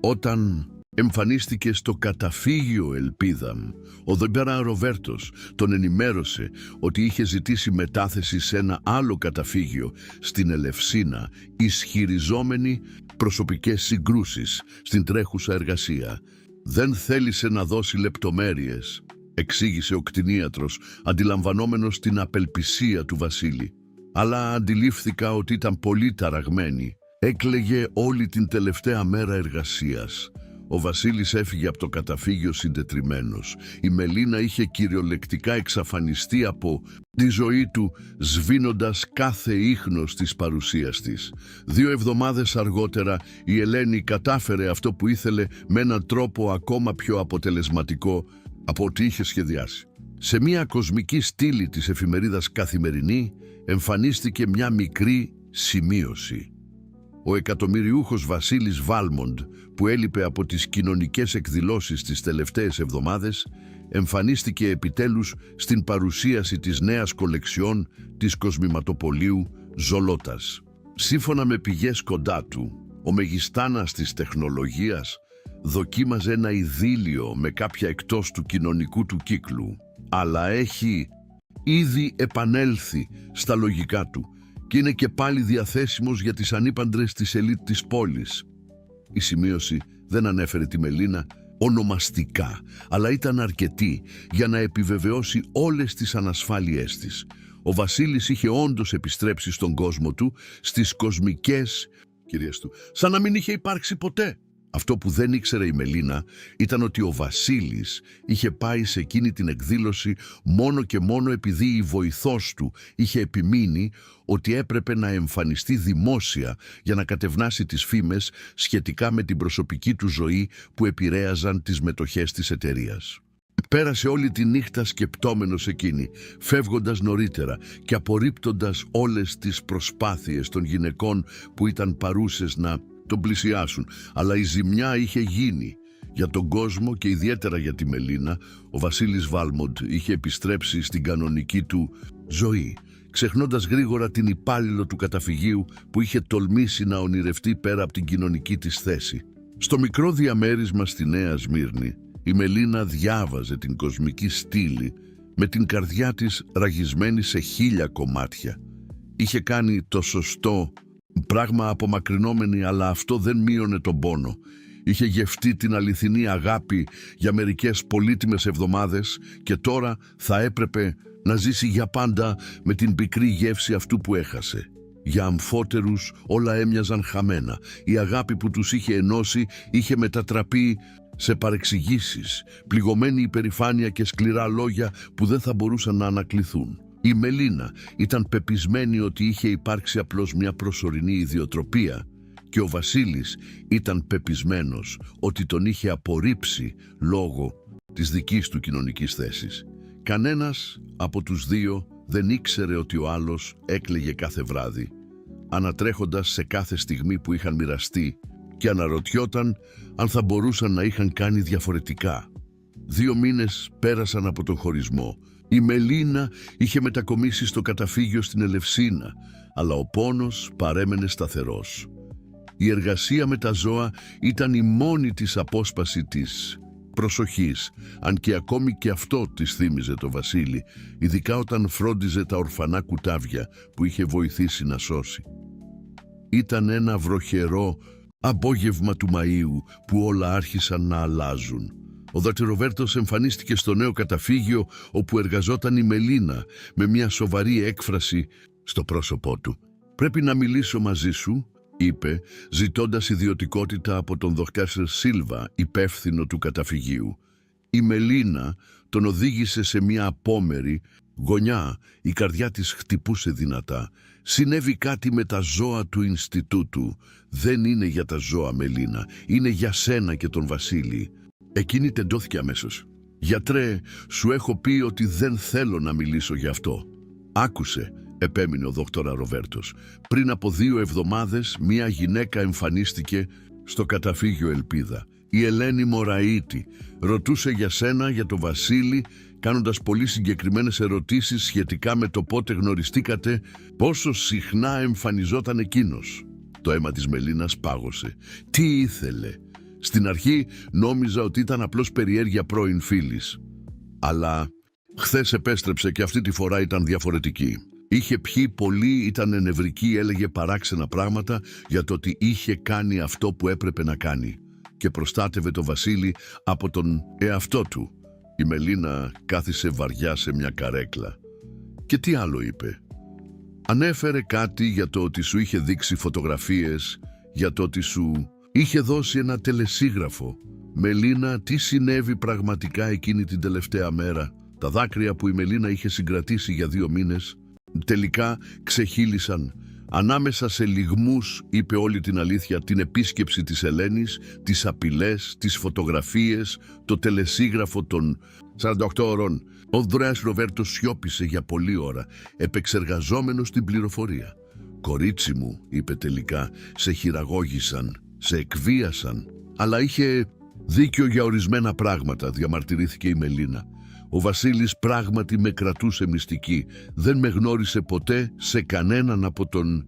Όταν εμφανίστηκε στο καταφύγιο Ελπίδα, ο Δ. Ροβέρτος τον ενημέρωσε ότι είχε ζητήσει μετάθεση σε ένα άλλο καταφύγιο στην Ελευσίνα, ισχυριζόμενη προσωπικές συγκρούσεις στην τρέχουσα εργασία. «Δεν θέλησε να δώσει λεπτομέρειες», εξήγησε ο κτηνίατρος, αντιλαμβανόμενος την απελπισία του Βασίλη. «Αλλά αντιλήφθηκα ότι ήταν πολύ ταραγμένη. Έκλαιγε όλη την τελευταία μέρα εργασίας». Ο Βασίλης έφυγε από το καταφύγιο συντετριμμένος. Η Μελίνα είχε κυριολεκτικά εξαφανιστεί από τη ζωή του, σβήνοντας κάθε ίχνος της παρουσίας της. 2 εβδομάδες αργότερα η Ελένη κατάφερε αυτό που ήθελε με έναν τρόπο ακόμα πιο αποτελεσματικό από ό,τι είχε σχεδιάσει. Σε μια κοσμική στήλη της εφημερίδας Καθημερινή εμφανίστηκε μια μικρή σημείωση. Ο εκατομμυριούχος Βασίλης Βάλμοντ, που έλειπε από τις κοινωνικές εκδηλώσεις τις τελευταίες εβδομάδες, εμφανίστηκε επιτέλους στην παρουσίαση της νέας κολεξιόν της κοσμηματοπωλείου Ζολότας. Σύμφωνα με πηγές κοντά του, ο μεγιστάνας της τεχνολογίας δοκίμαζε ένα ειδήλιο με κάποια εκτός του κοινωνικού του κύκλου, αλλά έχει ήδη επανέλθει στα λογικά του και είναι και πάλι διαθέσιμος για τις ανήπαντρες της ελίτ της πόλης. Η σημείωση δεν ανέφερε τη Μελίνα ονομαστικά, αλλά ήταν αρκετή για να επιβεβαιώσει όλες τις ανασφάλειές της. Ο Βασίλης είχε όντως επιστρέψει στον κόσμο του, στις κοσμικές κυρίες του, σαν να μην είχε υπάρξει ποτέ. Αυτό που δεν ήξερε η Μελίνα ήταν ότι ο Βασίλης είχε πάει σε εκείνη την εκδήλωση μόνο και μόνο επειδή η βοηθός του είχε επιμείνει ότι έπρεπε να εμφανιστεί δημόσια για να κατευνάσει τις φήμες σχετικά με την προσωπική του ζωή που επηρέαζαν τις μετοχές της εταιρείας. Πέρασε όλη τη νύχτα σκεπτόμενος εκείνη, φεύγοντας νωρίτερα και απορρίπτοντας όλες τις προσπάθειες των γυναικών που ήταν παρούσες να τον πλησιάσουν, αλλά η ζημιά είχε γίνει. Για τον κόσμο και ιδιαίτερα για τη Μελίνα, ο Βασίλης Βάλμοντ είχε επιστρέψει στην κανονική του ζωή, ξεχνώντας γρήγορα την υπάλληλο του καταφυγίου που είχε τολμήσει να ονειρευτεί πέρα από την κοινωνική της θέση. Στο μικρό διαμέρισμα στη Νέα Σμύρνη, η Μελίνα διάβαζε την κοσμική στήλη με την καρδιά της ραγισμένη σε 1000 κομμάτια. Είχε κάνει το σωστό πράγμα απομακρυνόμενη, αλλά αυτό δεν μείωνε τον πόνο. Είχε γευτεί την αληθινή αγάπη για μερικές πολύτιμες εβδομάδες και τώρα θα έπρεπε να ζήσει για πάντα με την πικρή γεύση αυτού που έχασε. Για αμφότερους όλα έμοιαζαν χαμένα. Η αγάπη που τους είχε ενώσει είχε μετατραπεί σε παρεξηγήσεις, πληγωμένη υπερηφάνεια και σκληρά λόγια που δεν θα μπορούσαν να ανακληθούν. Η Μελίνα ήταν πεπισμένη ότι είχε υπάρξει απλώς μια προσωρινή ιδιοτροπία και ο Βασίλης ήταν πεπισμένος ότι τον είχε απορρίψει λόγω της δικής του κοινωνικής θέσης. Κανένας από τους δύο δεν ήξερε ότι ο άλλος έκλαιγε κάθε βράδυ, ανατρέχοντας σε κάθε στιγμή που είχαν μοιραστεί και αναρωτιόταν αν θα μπορούσαν να είχαν κάνει διαφορετικά. 2 μήνες πέρασαν από τον χωρισμό. Η Μελίνα είχε μετακομίσει στο καταφύγιο στην Ελευσίνα, αλλά ο πόνος παρέμενε σταθερός. Η εργασία με τα ζώα ήταν η μόνη της απόσπαση της προσοχής, αν και ακόμη και αυτό της θύμιζε το Βασίλη, ειδικά όταν φρόντιζε τα ορφανά κουτάβια που είχε βοηθήσει να σώσει. Ήταν ένα βροχερό απόγευμα του Μαΐου που όλα άρχισαν να αλλάζουν. Ο Δρόβερτος εμφανίστηκε στο νέο καταφύγιο όπου εργαζόταν η Μελίνα με μια σοβαρή έκφραση στο πρόσωπό του. «Πρέπει να μιλήσω μαζί σου», είπε, ζητώντας ιδιωτικότητα από τον Δ. Σίλβα, υπεύθυνο του καταφυγίου. Η Μελίνα τον οδήγησε σε μια απόμερη γωνιά, η καρδιά της χτυπούσε δυνατά. «Συνέβη κάτι με τα ζώα του Ινστιτούτου. Δεν είναι για τα ζώα, Μελίνα, είναι για σένα και τον Βασίλη». Εκείνη τεντώθηκε αμέσως. «Γιατρέ, σου έχω πει ότι δεν θέλω να μιλήσω γι' αυτό». «Άκουσε», επέμεινε ο δόκτωρα Ροβέρτος. «Πριν από 2 εβδομάδες μια γυναίκα εμφανίστηκε στο καταφύγιο Ελπίδα. Η Ελένη Μωραΐτη. Ρωτούσε για σένα, για τον Βασίλη, κάνοντας πολύ συγκεκριμένες ερωτήσεις σχετικά με το πότε γνωριστήκατε, πόσο συχνά εμφανιζόταν εκείνος». Το αίμα της Μελίνας πάγωσε. Τι ήθελε? Στην αρχή νόμιζα ότι ήταν απλώς περιέργεια πρώην φίλης. Αλλά χθες επέστρεψε και αυτή τη φορά ήταν διαφορετική. Είχε πιει πολύ, ήταν νευρική, έλεγε παράξενα πράγματα για το ότι είχε κάνει αυτό που έπρεπε να κάνει και προστάτευε το Βασίλη από τον εαυτό του. Η Μελίνα κάθισε βαριά σε μια καρέκλα. Και τι άλλο είπε? Ανέφερε κάτι για το ότι σου είχε δείξει φωτογραφίες, για το ότι σου είχε δώσει ένα τελεσίγραφο. Μελίνα, τι συνέβη πραγματικά εκείνη την τελευταία μέρα? Τα δάκρυα που η Μελίνα είχε συγκρατήσει για 2 μήνες τελικά ξεχύλισαν. Ανάμεσα σε λυγμούς είπε όλη την αλήθεια, την επίσκεψη της Ελένης, τις απειλές, τις φωτογραφίες, το τελεσίγραφο των 48 ώρων. Ο Ροβέρτος σιώπησε για πολλή ώρα, επεξεργαζόμενος την πληροφορία. «Κορίτσι μου», είπε τελικά, «σε χειραγώγησαν, σε εκβίασαν». «Αλλά είχε δίκιο για ορισμένα πράγματα», διαμαρτυρήθηκε η Μελίνα. «Ο Βασίλης πράγματι με κρατούσε μυστική. Δεν με γνώρισε ποτέ σε κανέναν από τον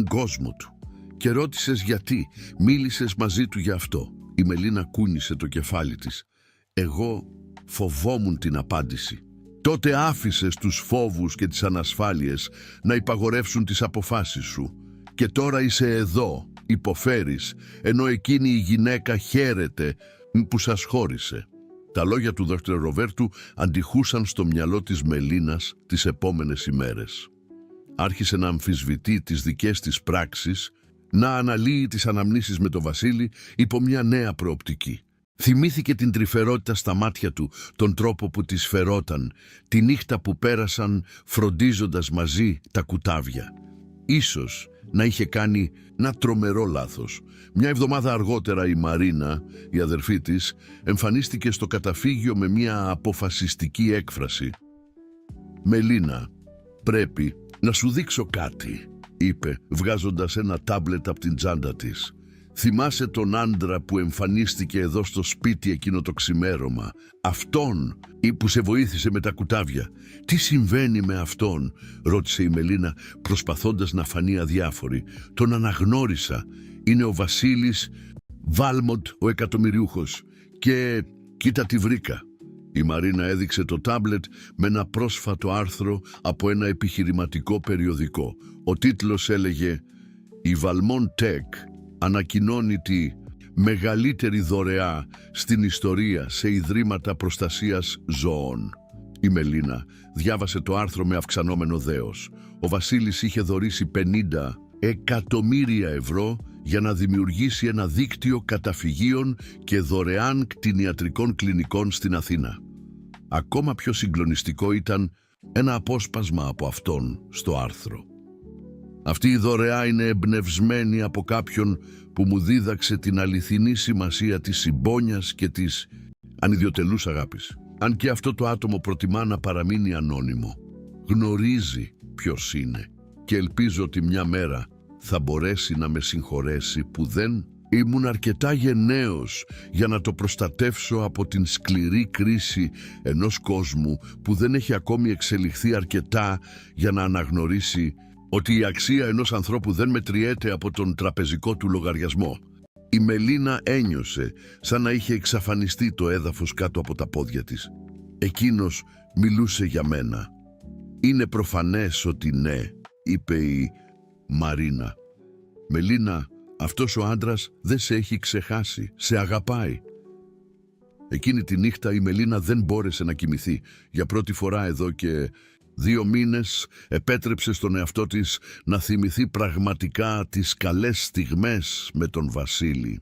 κόσμο του». «Και ρώτησες γιατί? Μίλησες μαζί του για αυτό?» Η Μελίνα κούνησε το κεφάλι της. «Εγώ φοβόμουν την απάντηση». «Τότε άφησες τους φόβους και τις ανασφάλειες να υπαγορεύσουν τις αποφάσεις σου. Και τώρα είσαι εδώ, υποφέρεις, ενώ εκείνη η γυναίκα χαίρεται που σας χώρισε». Τα λόγια του Δ. Ροβέρτου αντιχούσαν στο μυαλό της Μελίνας τις επόμενες ημέρες. Άρχισε να αμφισβητεί τις δικές της πράξεις, να αναλύει τις αναμνήσεις με τον Βασίλη υπό μια νέα προοπτική. Θυμήθηκε την τρυφερότητα στα μάτια του, τον τρόπο που της φερόταν, τη νύχτα που πέρασαν φροντίζοντας μαζί τα κουτάβια. Ίσως να είχε κάνει ένα τρομερό λάθος. Μια εβδομάδα αργότερα η Μαρίνα, η αδερφή της, εμφανίστηκε στο καταφύγιο με μια αποφασιστική έκφραση. «Μελίνα, πρέπει να σου δείξω κάτι», είπε, βγάζοντας ένα τάμπλετ από την τσάντα της. «Θυμάσαι τον άντρα που εμφανίστηκε εδώ στο σπίτι εκείνο το ξημέρωμα? Αυτόν που σε βοήθησε με τα κουτάβια. Τι συμβαίνει με αυτόν?» ρώτησε η Μελίνα, προσπαθώντας να φανεί αδιάφορη. «Τον αναγνώρισα. Είναι ο Βασίλης Βάλμοντ, ο εκατομμυριούχος. Και κοίτα τι βρήκα». Η Μαρίνα έδειξε το τάμπλετ με ένα πρόσφατο άρθρο από ένα επιχειρηματικό περιοδικό. Ο τίτλος έλεγε «Η Βαλμόν Τεκ ανακοινώνει τη μεγαλύτερη δωρεά στην ιστορία σε ιδρύματα προστασίας ζώων». Η Μελίνα διάβασε το άρθρο με αυξανόμενο δέος. Ο Βασίλης είχε δωρήσει 50 εκατομμύρια ευρώ για να δημιουργήσει ένα δίκτυο καταφυγίων και δωρεάν κτηνιατρικών κλινικών στην Αθήνα. Ακόμα πιο συγκλονιστικό ήταν ένα απόσπασμα από αυτόν στο άρθρο. «Αυτή η δωρεά είναι εμπνευσμένη από κάποιον που μου δίδαξε την αληθινή σημασία της συμπόνιας και της ανιδιοτελούς αγάπης. Αν και αυτό το άτομο προτιμά να παραμείνει ανώνυμο, γνωρίζει ποιος είναι και ελπίζω ότι μια μέρα θα μπορέσει να με συγχωρέσει που δεν Ήμουν αρκετά γενναίος για να το προστατεύσω από την σκληρή κρίση ενός κόσμου που δεν έχει ακόμη εξελιχθεί αρκετά για να αναγνωρίσει ότι η αξία ενός ανθρώπου δεν μετριέται από τον τραπεζικό του λογαριασμό. Η Μελίνα ένιωσε σαν να είχε εξαφανιστεί το έδαφος κάτω από τα πόδια της. Εκείνος μιλούσε για μένα. «Είναι προφανές ότι ναι», είπε η Μαρίνα. «Μελίνα, αυτός ο άντρας δεν σε έχει ξεχάσει, σε αγαπάει». Εκείνη τη νύχτα η Μελίνα δεν μπόρεσε να κοιμηθεί. Για πρώτη φορά εδώ και 2 μήνες επέτρεψε στον εαυτό της να θυμηθεί πραγματικά τις καλές στιγμές με τον Βασίλη.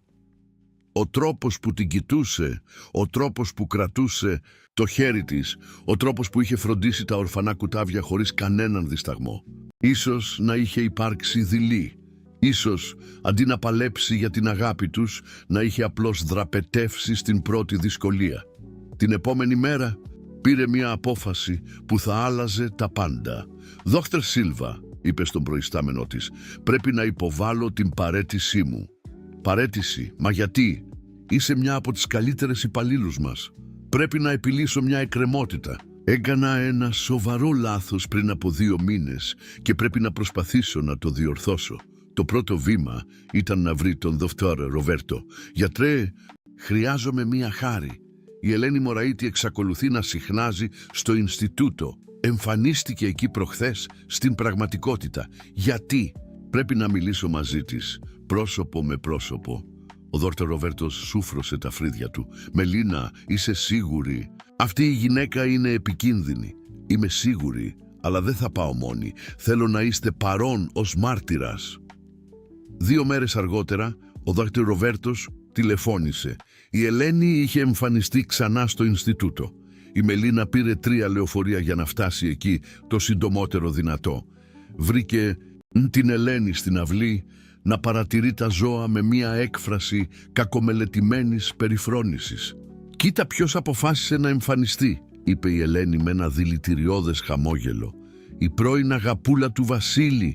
Ο τρόπος που την κοιτούσε, ο τρόπος που κρατούσε το χέρι της, ο τρόπος που είχε φροντίσει τα ορφανά κουτάβια χωρίς κανέναν δισταγμό. Ίσως να είχε υπάρξει δειλή. Ίσως, αντί να παλέψει για την αγάπη τους, να είχε απλώς δραπετεύσει στην πρώτη δυσκολία. Την επόμενη μέρα πήρε μια απόφαση που θα άλλαζε τα πάντα. «Δόκτωρ Σίλβα», είπε στον προϊστάμενό της, «πρέπει να υποβάλω την παραίτησή μου». «Παραίτηση? Μα γιατί? Είσαι μια από τις καλύτερες υπαλλήλους μας. Πρέπει να επιλύσω μια εκκρεμότητα. Έκανα ένα σοβαρό λάθος πριν από 2 μήνες και πρέπει να προσπαθήσω να το διορθώσω. Το πρώτο βήμα ήταν να βρει τον Δόκτωρ Ροβέρτο. Γιατρέ, χρειάζομαι μία χάρη. Η Ελένη Μωραήτη εξακολουθεί να συχνάζει στο Ινστιτούτο. Εμφανίστηκε εκεί προχθές στην πραγματικότητα. Γιατί? Πρέπει να μιλήσω μαζί της, πρόσωπο με πρόσωπο». Ο Δόκτωρ Ροβέρτος σούφρωσε τα φρύδια του. «Μελίνα, είσαι σίγουρη? Αυτή η γυναίκα είναι επικίνδυνη. Είμαι σίγουρη, αλλά δεν θα πάω μόνη. Θέλω να είστε παρόν ως μάρτυρας». 2 μέρες αργότερα, ο Δόκτωρ Ροβέρτος τηλεφώνησε. Η Ελένη είχε εμφανιστεί ξανά στο Ινστιτούτο. Η Μελίνα πήρε 3 λεωφορεία για να φτάσει εκεί το συντομότερο δυνατό. Βρήκε την Ελένη στην αυλή να παρατηρεί τα ζώα με μία έκφραση κακομελετημένης περιφρόνησης. «Κοίτα ποιος αποφάσισε να εμφανιστεί», είπε η Ελένη με ένα δηλητηριώδες χαμόγελο. «Η πρώην αγαπούλα του Βασίλη.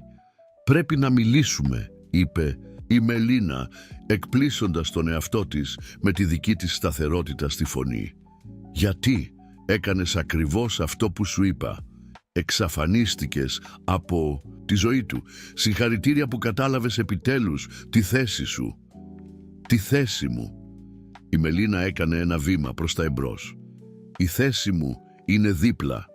Πρέπει να μιλήσουμε», είπε η Μελίνα, εκπλήσοντας τον εαυτό της με τη δική της σταθερότητα στη φωνή. «Γιατί έκανες ακριβώς αυτό που σου είπα. Εξαφανίστηκες από τη ζωή του. Συγχαρητήρια που κατάλαβες επιτέλους τη θέση σου». «Τη θέση μου?» Η Μελίνα έκανε ένα βήμα προς τα εμπρός. «Η θέση μου είναι δίπλα,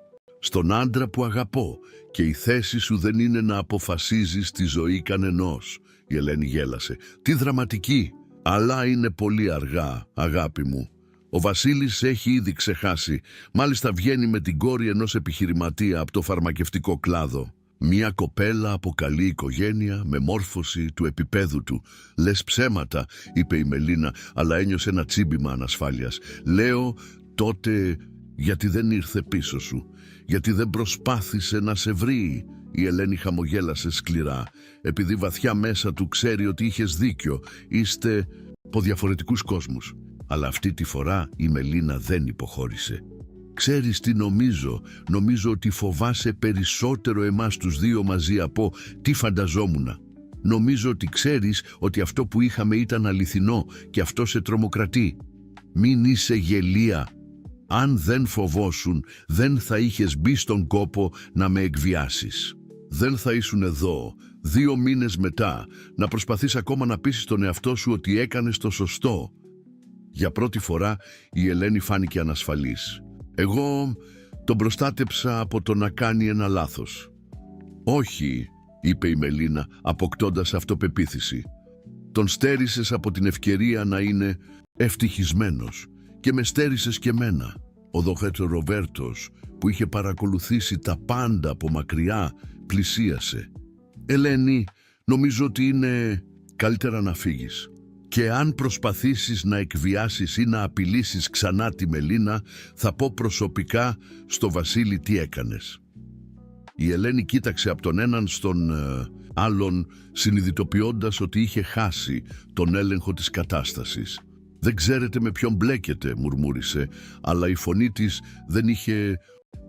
στον άντρα που αγαπώ, και η θέση σου δεν είναι να αποφασίζεις τη ζωή κανενός». Η Ελένη γέλασε. «Τι δραματική! Αλλά είναι πολύ αργά, αγάπη μου. Ο Βασίλης έχει ήδη ξεχάσει. Μάλιστα βγαίνει με την κόρη ενός επιχειρηματία από το φαρμακευτικό κλάδο. Μια κοπέλα από καλή οικογένεια, με μόρφωση του επίπεδου του». «Λες ψέματα», είπε η Μελίνα, αλλά ένιωσε ένα τσίμπημα ανασφάλειας. «Λέω τότε γιατί δεν ήρθε πίσω σου, γιατί δεν προσπάθησε να σε βρει». Η Ελένη χαμογέλασε σκληρά. «Επειδή βαθιά μέσα του ξέρει ότι είχες δίκιο. Είστε από διαφορετικούς κόσμους». Αλλά αυτή τη φορά η Μελίνα δεν υποχώρησε. «Ξέρεις τι νομίζω? Νομίζω ότι φοβάσαι περισσότερο εμάς τους 2 μαζί από τι φανταζόμουνα. Νομίζω ότι ξέρεις ότι αυτό που είχαμε ήταν αληθινό και αυτό σε τρομοκρατεί. Μην είσαι γελία. Αν δεν φοβόσουν, δεν θα είχες μπει στον κόπο να με εκβιάσεις. Δεν θα ήσουν εδώ 2 μήνες μετά να προσπαθείς ακόμα να πείσεις τον εαυτό σου ότι έκανες το σωστό». Για πρώτη φορά η Ελένη φάνηκε ανασφαλής. «Εγώ τον προστάτεψα από το να κάνει ένα λάθος». «Όχι», είπε η Μελίνα, αποκτώντας αυτοπεποίθηση. «Τον στέρισες από την ευκαιρία να είναι ευτυχισμένος και με στέρισες και μένα». Ο Δόκτωρ Ροβέρτος, που είχε παρακολουθήσει τα πάντα από μακριά, πλησίασε. «Ελένη, νομίζω ότι είναι καλύτερα να φύγεις. Και αν προσπαθήσεις να εκβιάσεις ή να απειλήσεις ξανά τη Μελίνα, θα πω προσωπικά στο Βασίλη τι έκανες». Η Ελένη κοίταξε από τον έναν στον άλλον, συνειδητοποιώντας ότι είχε χάσει τον έλεγχο της κατάστασης. «Δεν ξέρετε με ποιον μπλέκετε», μουρμούρισε, αλλά η φωνή της δεν είχε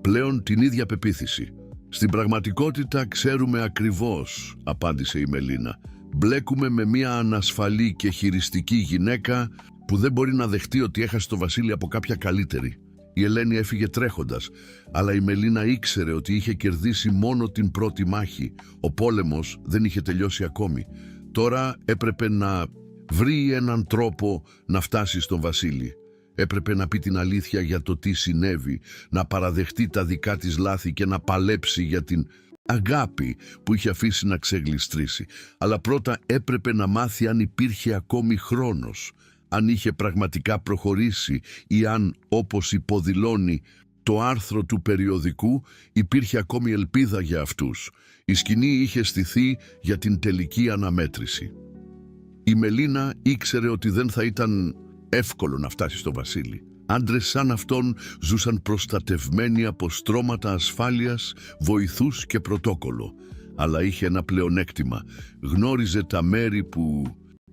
πλέον την ίδια πεποίθηση. «Στην πραγματικότητα ξέρουμε ακριβώς», απάντησε η Μελίνα. Μπλέκουμε με μια ανασφαλή και χειριστική γυναίκα που δεν μπορεί να δεχτεί ότι έχασε το βασίλειο από κάποια καλύτερη. Η Ελένη έφυγε τρέχοντας, αλλά η Μελίνα ήξερε ότι είχε κερδίσει μόνο την πρώτη μάχη. Ο πόλεμος δεν είχε τελειώσει ακόμη. Τώρα έπρεπε να βρει έναν τρόπο να φτάσει στον βασίλη. Έπρεπε να πει την αλήθεια για το τι συνέβη, να παραδεχτεί τα δικά της λάθη και να παλέψει για την αγάπη που είχε αφήσει να ξεγλιστρήσει. Αλλά πρώτα έπρεπε να μάθει αν υπήρχε ακόμη χρόνος, αν είχε πραγματικά προχωρήσει ή αν, όπως υποδηλώνει το άρθρο του περιοδικού, υπήρχε ακόμη ελπίδα για αυτούς. Η σκηνή είχε στηθεί για την τελική αναμέτρηση. Η Μελίνα ήξερε ότι δεν θα ήταν εύκολο να φτάσει στο βασίλη. Άντρες σαν αυτόν ζούσαν προστατευμένοι από στρώματα ασφάλειας, βοηθούς και πρωτόκολλο. Αλλά είχε ένα πλεονέκτημα. Γνώριζε τα μέρη που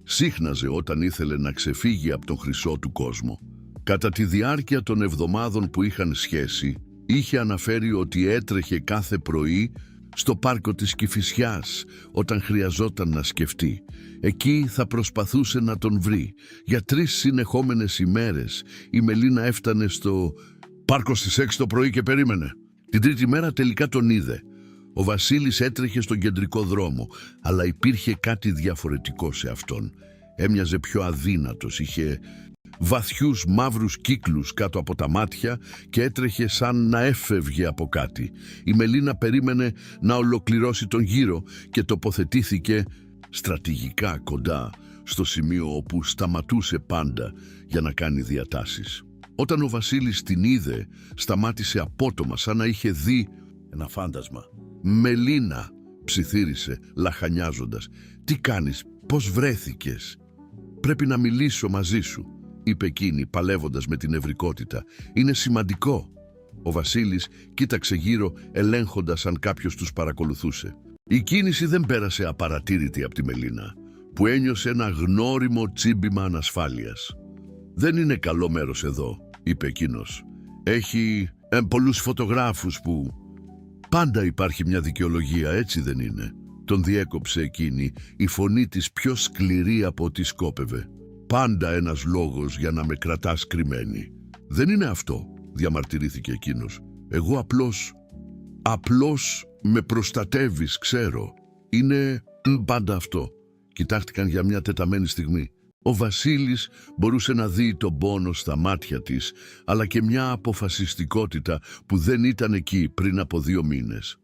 σύχναζε όταν ήθελε να ξεφύγει από τον χρυσό του κόσμο. Κατά τη διάρκεια των εβδομάδων που είχαν σχέση, είχε αναφέρει ότι έτρεχε κάθε πρωί στο πάρκο της Κηφισιάς όταν χρειαζόταν να σκεφτεί. Εκεί θα προσπαθούσε να τον βρει. Για 3 συνεχόμενες ημέρες η Μελίνα έφτανε στο πάρκο στις 6 το πρωί και περίμενε. Την τρίτη μέρα τελικά τον είδε. Ο Βασίλης έτρεχε στον κεντρικό δρόμο, αλλά υπήρχε κάτι διαφορετικό σε αυτόν. Έμοιαζε πιο αδύνατος, είχε βαθιούς μαύρους κύκλους κάτω από τα μάτια και έτρεχε σαν να έφευγε από κάτι. Η Μελίνα περίμενε να ολοκληρώσει τον γύρο και τοποθετήθηκε στρατηγικά κοντά στο σημείο όπου σταματούσε πάντα για να κάνει διατάσεις. Όταν ο Βασίλης την είδε, σταμάτησε απότομα σαν να είχε δει ένα φάντασμα. «Μελίνα», ψιθύρισε λαχανιάζοντας, «τι κάνεις, πώς βρέθηκες?» «Πρέπει να μιλήσω μαζί σου», είπε εκείνη παλεύοντας με την νευρικότητα. «Είναι σημαντικό». Ο Βασίλης κοίταξε γύρω ελέγχοντας αν κάποιος τους παρακολουθούσε. Η κίνηση δεν πέρασε απαρατήρητη από τη Μελίνα, που ένιωσε ένα γνώριμο τσίμπημα ανασφάλειας. «Δεν είναι καλό μέρος εδώ», είπε εκείνος. «Έχει πολλούς φωτογράφους που...» «Πάντα υπάρχει μια δικαιολογία, έτσι δεν είναι?» Τον διέκοψε εκείνη, η φωνή της πιο σκληρή από ό,τι σκόπευε. «Πάντα ένας λόγος για να με κρατάς κρυμμένη». «Δεν είναι αυτό», διαμαρτυρήθηκε εκείνος. «Εγώ απλώς με προστατεύεις, ξέρω. Είναι πάντα αυτό». Κοιτάχτηκαν για μια τεταμένη στιγμή. Ο Βασίλης μπορούσε να δει τον πόνο στα μάτια της, αλλά και μια αποφασιστικότητα που δεν ήταν εκεί πριν από 2 μήνες.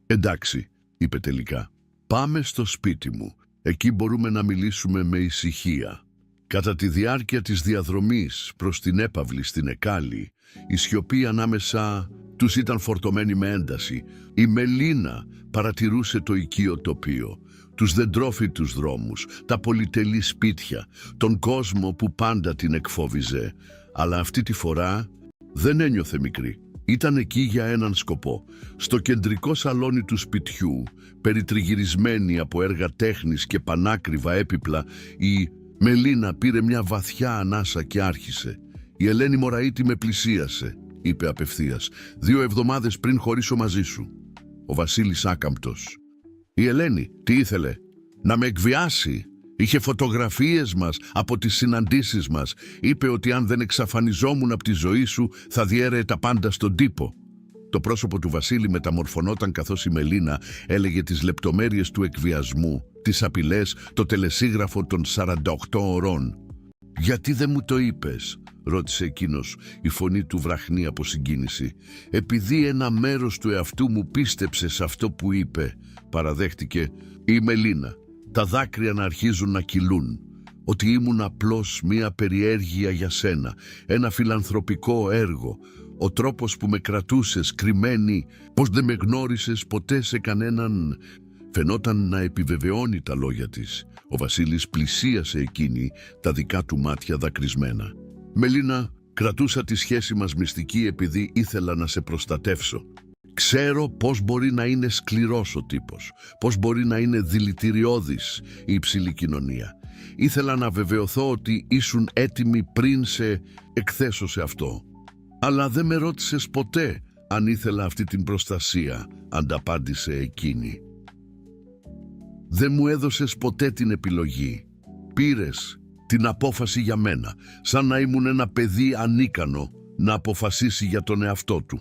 «Εντάξει», είπε τελικά, «πάμε στο σπίτι μου. Εκεί μπορούμε να μιλήσουμε με ησυχία». Κατά τη διάρκεια της διαδρομής προς την έπαυλη στην Εκάλη, η σιωπή ανάμεσα τους ήταν φορτωμένη με ένταση. Η Μελίνα παρατηρούσε το οικείο τοπίο, τους δεντρόφυτους δρόμους, τα πολυτελή σπίτια, τον κόσμο που πάντα την εκφόβιζε. Αλλά αυτή τη φορά δεν ένιωθε μικρή. Ήταν εκεί για έναν σκοπό. Στο κεντρικό σαλόνι του σπιτιού, περιτριγυρισμένη από έργα τέχνης και πανάκριβα έπιπλα, η Μελίνα πήρε μια βαθιά ανάσα και άρχισε. «Η Ελένη Μωραήτη με πλησίασε», είπε απευθείας. «2 εβδομάδες πριν χωρίσω μαζί σου». Ο Βασίλης άκαμπτος. «Η Ελένη, τι ήθελε? Να με εκβιάσει? Είχε φωτογραφίες μας από τις συναντήσεις μας. Είπε ότι αν δεν εξαφανιζόμουν από τη ζωή σου θα διέρεε τα πάντα στον τύπο». Το πρόσωπο του Βασίλη μεταμορφωνόταν καθώς η Μελίνα έλεγε τις λεπτομέρειες του εκβιασμού, τις απειλές, το τελεσίγραφο των 48 ωρών. «Γιατί δεν μου το είπες?» ρώτησε εκείνος, η φωνή του βραχνή από συγκίνηση. «Επειδή ένα μέρος του εαυτού μου πίστεψε σε αυτό που είπε», παραδέχτηκε η Μελίνα, τα δάκρυα να αρχίζουν να κυλούν. «Ότι ήμουν απλώς μία περιέργεια για σένα, ένα φιλανθρωπικό έργο. Ο τρόπος που με κρατούσες κρυμμένη, πως δεν με γνώρισες ποτέ σε κανέναν...» Φαινόταν να επιβεβαιώνει τα λόγια της. Ο Βασίλης πλησίασε εκείνη, τα δικά του μάτια δακρυσμένα. «Μελίνα, κρατούσα τη σχέση μας μυστική επειδή ήθελα να σε προστατεύσω. Ξέρω πώς μπορεί να είναι σκληρός ο τύπος, πώς μπορεί να είναι δηλητηριώδης η υψηλή κοινωνία. Ήθελα να βεβαιωθώ ότι ήσουν έτοιμοι πριν σε εκθέσω σε αυτό. Αλλά δεν με ρώτησες ποτέ αν ήθελα αυτή την προστασία», ανταπάντησε εκείνη. Δεν μου έδωσες ποτέ την επιλογή. Πήρες την απόφαση για μένα, σαν να ήμουν ένα παιδί ανίκανο να αποφασίσει για τον εαυτό του.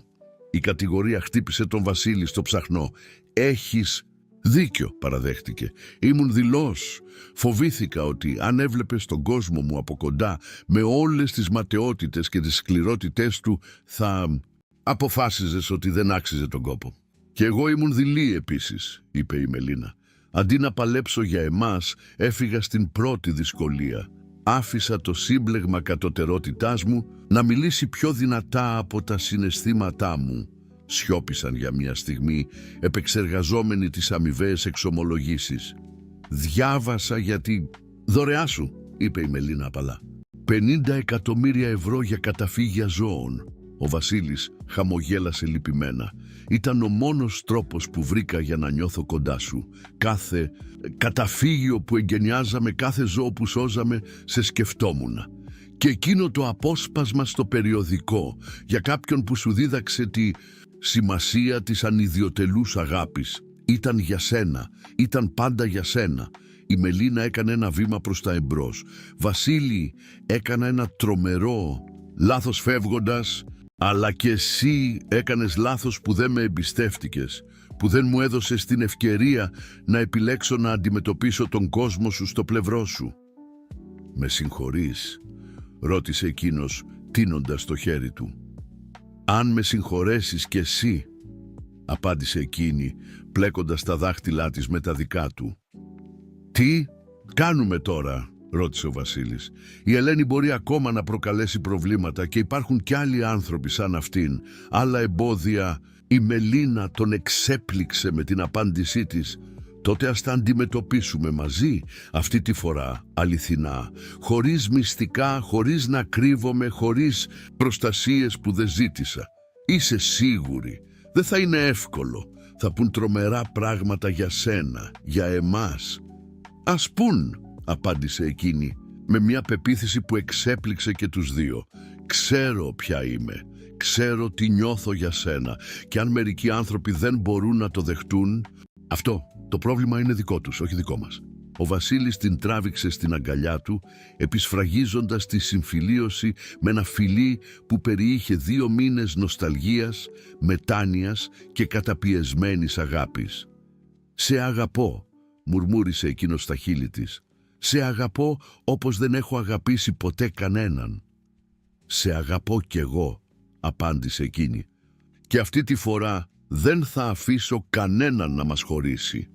Η κατηγορία χτύπησε τον Βασίλη στο ψαχνό. «Έχεις δίκιο», παραδέχτηκε. «Ήμουν δειλός. Φοβήθηκα ότι αν έβλεπες τον κόσμο μου από κοντά με όλες τις ματαιότητες και τις σκληρότητές του θα αποφάσιζες ότι δεν άξιζε τον κόπο». «Και εγώ ήμουν δειλή επίσης», είπε η Μελίνα. «Αντί να παλέψω για εμάς, έφυγα στην πρώτη δυσκολία. Άφησα το σύμπλεγμα κατωτερότητάς μου να μιλήσει πιο δυνατά από τα συναισθήματά μου». Σιώπησαν για μια στιγμή, επεξεργαζόμενοι τις αμοιβαίες εξομολογήσεις. «Διάβασα γιατί...» «Δωρεά σου», είπε η Μελίνα απαλά. 50 εκατομμύρια ευρώ για καταφύγια ζώων». Ο Βασίλης χαμογέλασε λυπημένα. «Ήταν ο μόνος τρόπος που βρήκα για να νιώθω κοντά σου. Κάθε καταφύγιο που εγκαινιάζαμε, κάθε ζώο που σώζαμε, σε σκεφτόμουν. Και εκείνο το απόσπασμα στο περιοδικό για κάποιον που σου δίδαξε τη σημασία της ανιδιοτελούς αγάπης. Ήταν για σένα, ήταν πάντα για σένα». Η Μελίνα έκανε ένα βήμα προς τα εμπρός. «Βασίλη, έκανα ένα τρομερό λάθος φεύγοντας, αλλά και εσύ έκανες λάθος που δεν με εμπιστεύτηκες, που δεν μου έδωσες την ευκαιρία να επιλέξω να αντιμετωπίσω τον κόσμο σου στο πλευρό σου». «Με συγχωρείς?» ρώτησε εκείνος, τίνοντας το χέρι του. «Αν με συγχωρέσεις κι εσύ», απάντησε εκείνη, πλέκοντας τα δάχτυλά της με τα δικά του. «Τι κάνουμε τώρα?» ρώτησε ο Βασίλης. «Η Ελένη μπορεί ακόμα να προκαλέσει προβλήματα και υπάρχουν κι άλλοι άνθρωποι σαν αυτήν, άλλα εμπόδια». Η Μελίνα τον εξέπληξε με την απάντησή της. «Τότε ας τα αντιμετωπίσουμε μαζί, αυτή τη φορά αληθινά, χωρίς μυστικά, χωρίς να κρύβομαι, χωρίς προστασίες που δεν ζήτησα. Είσαι σίγουρη? Δεν θα είναι εύκολο. Θα πουν τρομερά πράγματα για σένα, για εμάς». «Ας πουν», απάντησε εκείνη, με μια πεποίθηση που εξέπληξε και τους δύο. «Ξέρω ποια είμαι. Ξέρω τι νιώθω για σένα. Και αν μερικοί άνθρωποι δεν μπορούν να το δεχτούν, αυτό το πρόβλημα είναι δικό τους, όχι δικό μας». Ο Βασίλης την τράβηξε στην αγκαλιά του, επισφραγίζοντας τη συμφιλίωση με ένα φιλί που περιείχε 2 μήνες νοσταλγίας, μετάνοιας και καταπιεσμένης αγάπης. «Σε αγαπώ», μουρμούρισε εκείνος στα χείλη της. «Σε αγαπώ όπως δεν έχω αγαπήσει ποτέ κανέναν». «Σε αγαπώ κι εγώ», απάντησε εκείνη. «Και αυτή τη φορά δεν θα αφήσω κανέναν να μας χωρίσει».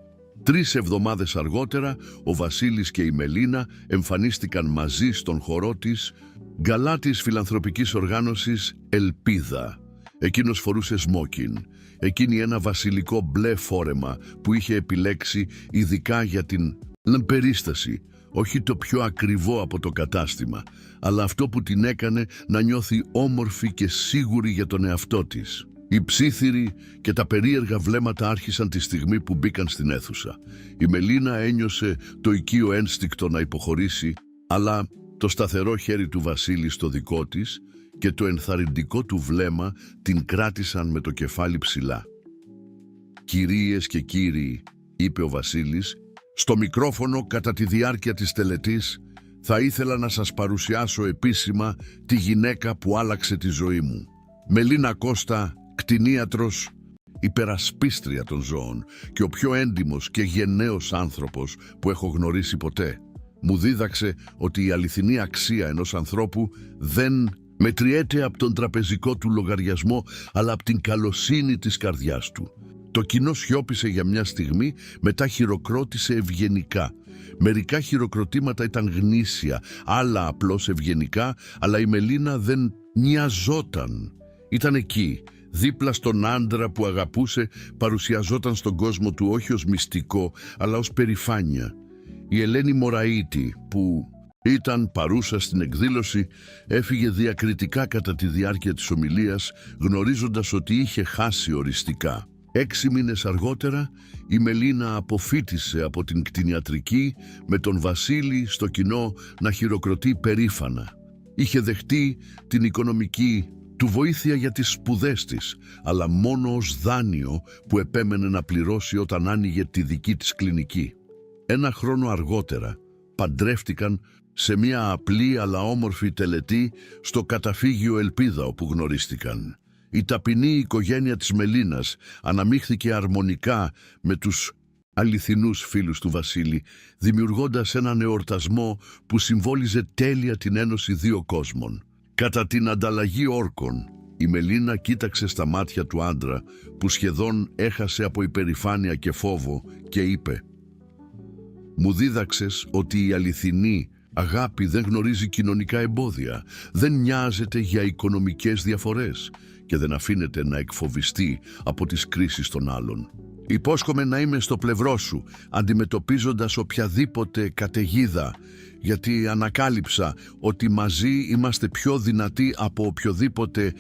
3 εβδομάδες αργότερα, ο Βασίλης και η Μελίνα εμφανίστηκαν μαζί στον χορό της γκαλά της φιλανθρωπικής οργάνωσης «Ελπίδα». Εκείνος φορούσε σμόκιν, εκείνη ένα βασιλικό μπλε φόρεμα που είχε επιλέξει ειδικά για την περίσταση, όχι το πιο ακριβό από το κατάστημα, αλλά αυτό που την έκανε να νιώθει όμορφη και σίγουρη για τον εαυτό της. Οι ψίθυροι και τα περίεργα βλέμματα άρχισαν τη στιγμή που μπήκαν στην αίθουσα. Η Μελίνα ένιωσε το οικείο ένστικτο να υποχωρήσει, αλλά το σταθερό χέρι του Βασίλη στο δικό της και το ενθαρρυντικό του βλέμμα την κράτησαν με το κεφάλι ψηλά. «Κυρίες και κύριοι», είπε ο Βασίλης, «στο μικρόφωνο κατά τη διάρκεια της τελετής θα ήθελα να σας παρουσιάσω επίσημα τη γυναίκα που άλλαξε τη ζωή μου. Μελίνα Κώστα, κτηνίατρος, υπερασπίστρια των ζώων και ο πιο έντιμος και γενναίος άνθρωπος που έχω γνωρίσει ποτέ. Μου δίδαξε ότι η αληθινή αξία ενός ανθρώπου δεν μετριέται από τον τραπεζικό του λογαριασμό, αλλά από την καλοσύνη της καρδιάς του». Το κοινό σιώπησε για μια στιγμή, μετά χειροκρότησε ευγενικά. Μερικά χειροκροτήματα ήταν γνήσια, άλλα απλώς ευγενικά, αλλά η Μελίνα δεν νοιαζόταν. Ήταν εκεί, δίπλα στον άντρα που αγαπούσε, παρουσιαζόταν στον κόσμο του όχι ως μυστικό, αλλά ως περηφάνεια. Η Ελένη Μωραΐτη, που ήταν παρούσα στην εκδήλωση, έφυγε διακριτικά κατά τη διάρκεια της ομιλίας, γνωρίζοντας ότι είχε χάσει οριστικά. 6 μήνες αργότερα, η Μελίνα αποφοίτησε από την κτηνιατρική, με τον Βασίλη στο κοινό να χειροκροτεί περήφανα. Είχε δεχτεί την οικονομική του βοήθεια για τις σπουδές της, αλλά μόνο ως δάνειο που επέμενε να πληρώσει όταν άνοιγε τη δική της κλινική. 1 χρόνο αργότερα παντρεύτηκαν σε μια απλή αλλά όμορφη τελετή στο καταφύγιο Ελπίδα όπου γνωρίστηκαν. Η ταπεινή οικογένεια της Μελίνας αναμίχθηκε αρμονικά με τους αληθινούς φίλους του Βασίλη, δημιουργώντας έναν εορτασμό που συμβόλιζε τέλεια την ένωση 2 κόσμων. Κατά την ανταλλαγή όρκων, η Μελίνα κοίταξε στα μάτια του άντρα που σχεδόν έχασε από υπερηφάνεια και φόβο και είπε «Μου δίδαξες ότι η αληθινή αγάπη δεν γνωρίζει κοινωνικά εμπόδια, δεν νοιάζεται για οικονομικές διαφορές και δεν αφήνεται να εκφοβιστεί από τις κρίσεις των άλλων. Υπόσχομαι να είμαι στο πλευρό σου, αντιμετωπίζοντας οποιαδήποτε καταιγίδα, γιατί ανακάλυψα ότι μαζί είμαστε πιο δυνατοί από οποιοδήποτε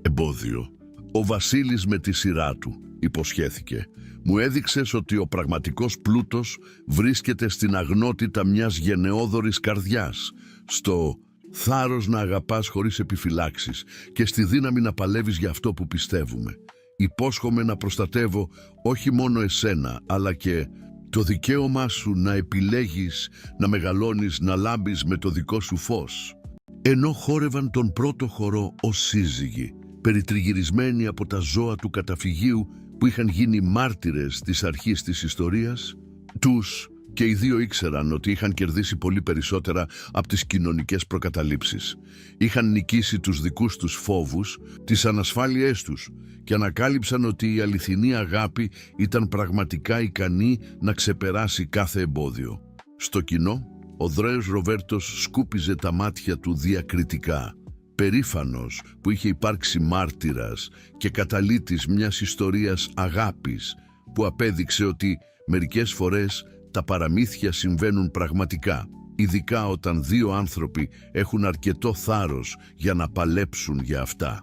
εμπόδιο». Ο Βασίλης με τη σειρά του υποσχέθηκε «Μου έδειξες ότι ο πραγματικός πλούτος βρίσκεται στην αγνότητα μιας γενναιόδωρης καρδιάς, στο θάρρος να αγαπάς χωρίς επιφυλάξεις και στη δύναμη να παλεύεις για αυτό που πιστεύουμε. Υπόσχομαι να προστατεύω όχι μόνο εσένα, αλλά και το δικαίωμά σου να επιλέγεις, να μεγαλώνεις, να λάμπεις με το δικό σου φως». Ενώ χόρευαν τον πρώτο χορό ως σύζυγοι, περιτριγυρισμένοι από τα ζώα του καταφυγίου που είχαν γίνει μάρτυρες της αρχής της ιστορίας, τους και οι 2 ήξεραν ότι είχαν κερδίσει πολύ περισσότερα από τις κοινωνικές προκαταλήψεις. Είχαν νικήσει τους δικούς τους φόβους, τις ανασφάλειές τους και ανακάλυψαν ότι η αληθινή αγάπη ήταν πραγματικά ικανή να ξεπεράσει κάθε εμπόδιο. Στο κοινό, ο Δρέος Ροβέρτος σκούπιζε τα μάτια του διακριτικά, περήφανος που είχε υπάρξει μάρτυρας και καταλύτης μιας ιστορίας αγάπης που απέδειξε ότι μερικές φορές τα παραμύθια συμβαίνουν πραγματικά, ειδικά όταν 2 άνθρωποι έχουν αρκετό θάρρος για να παλέψουν για αυτά.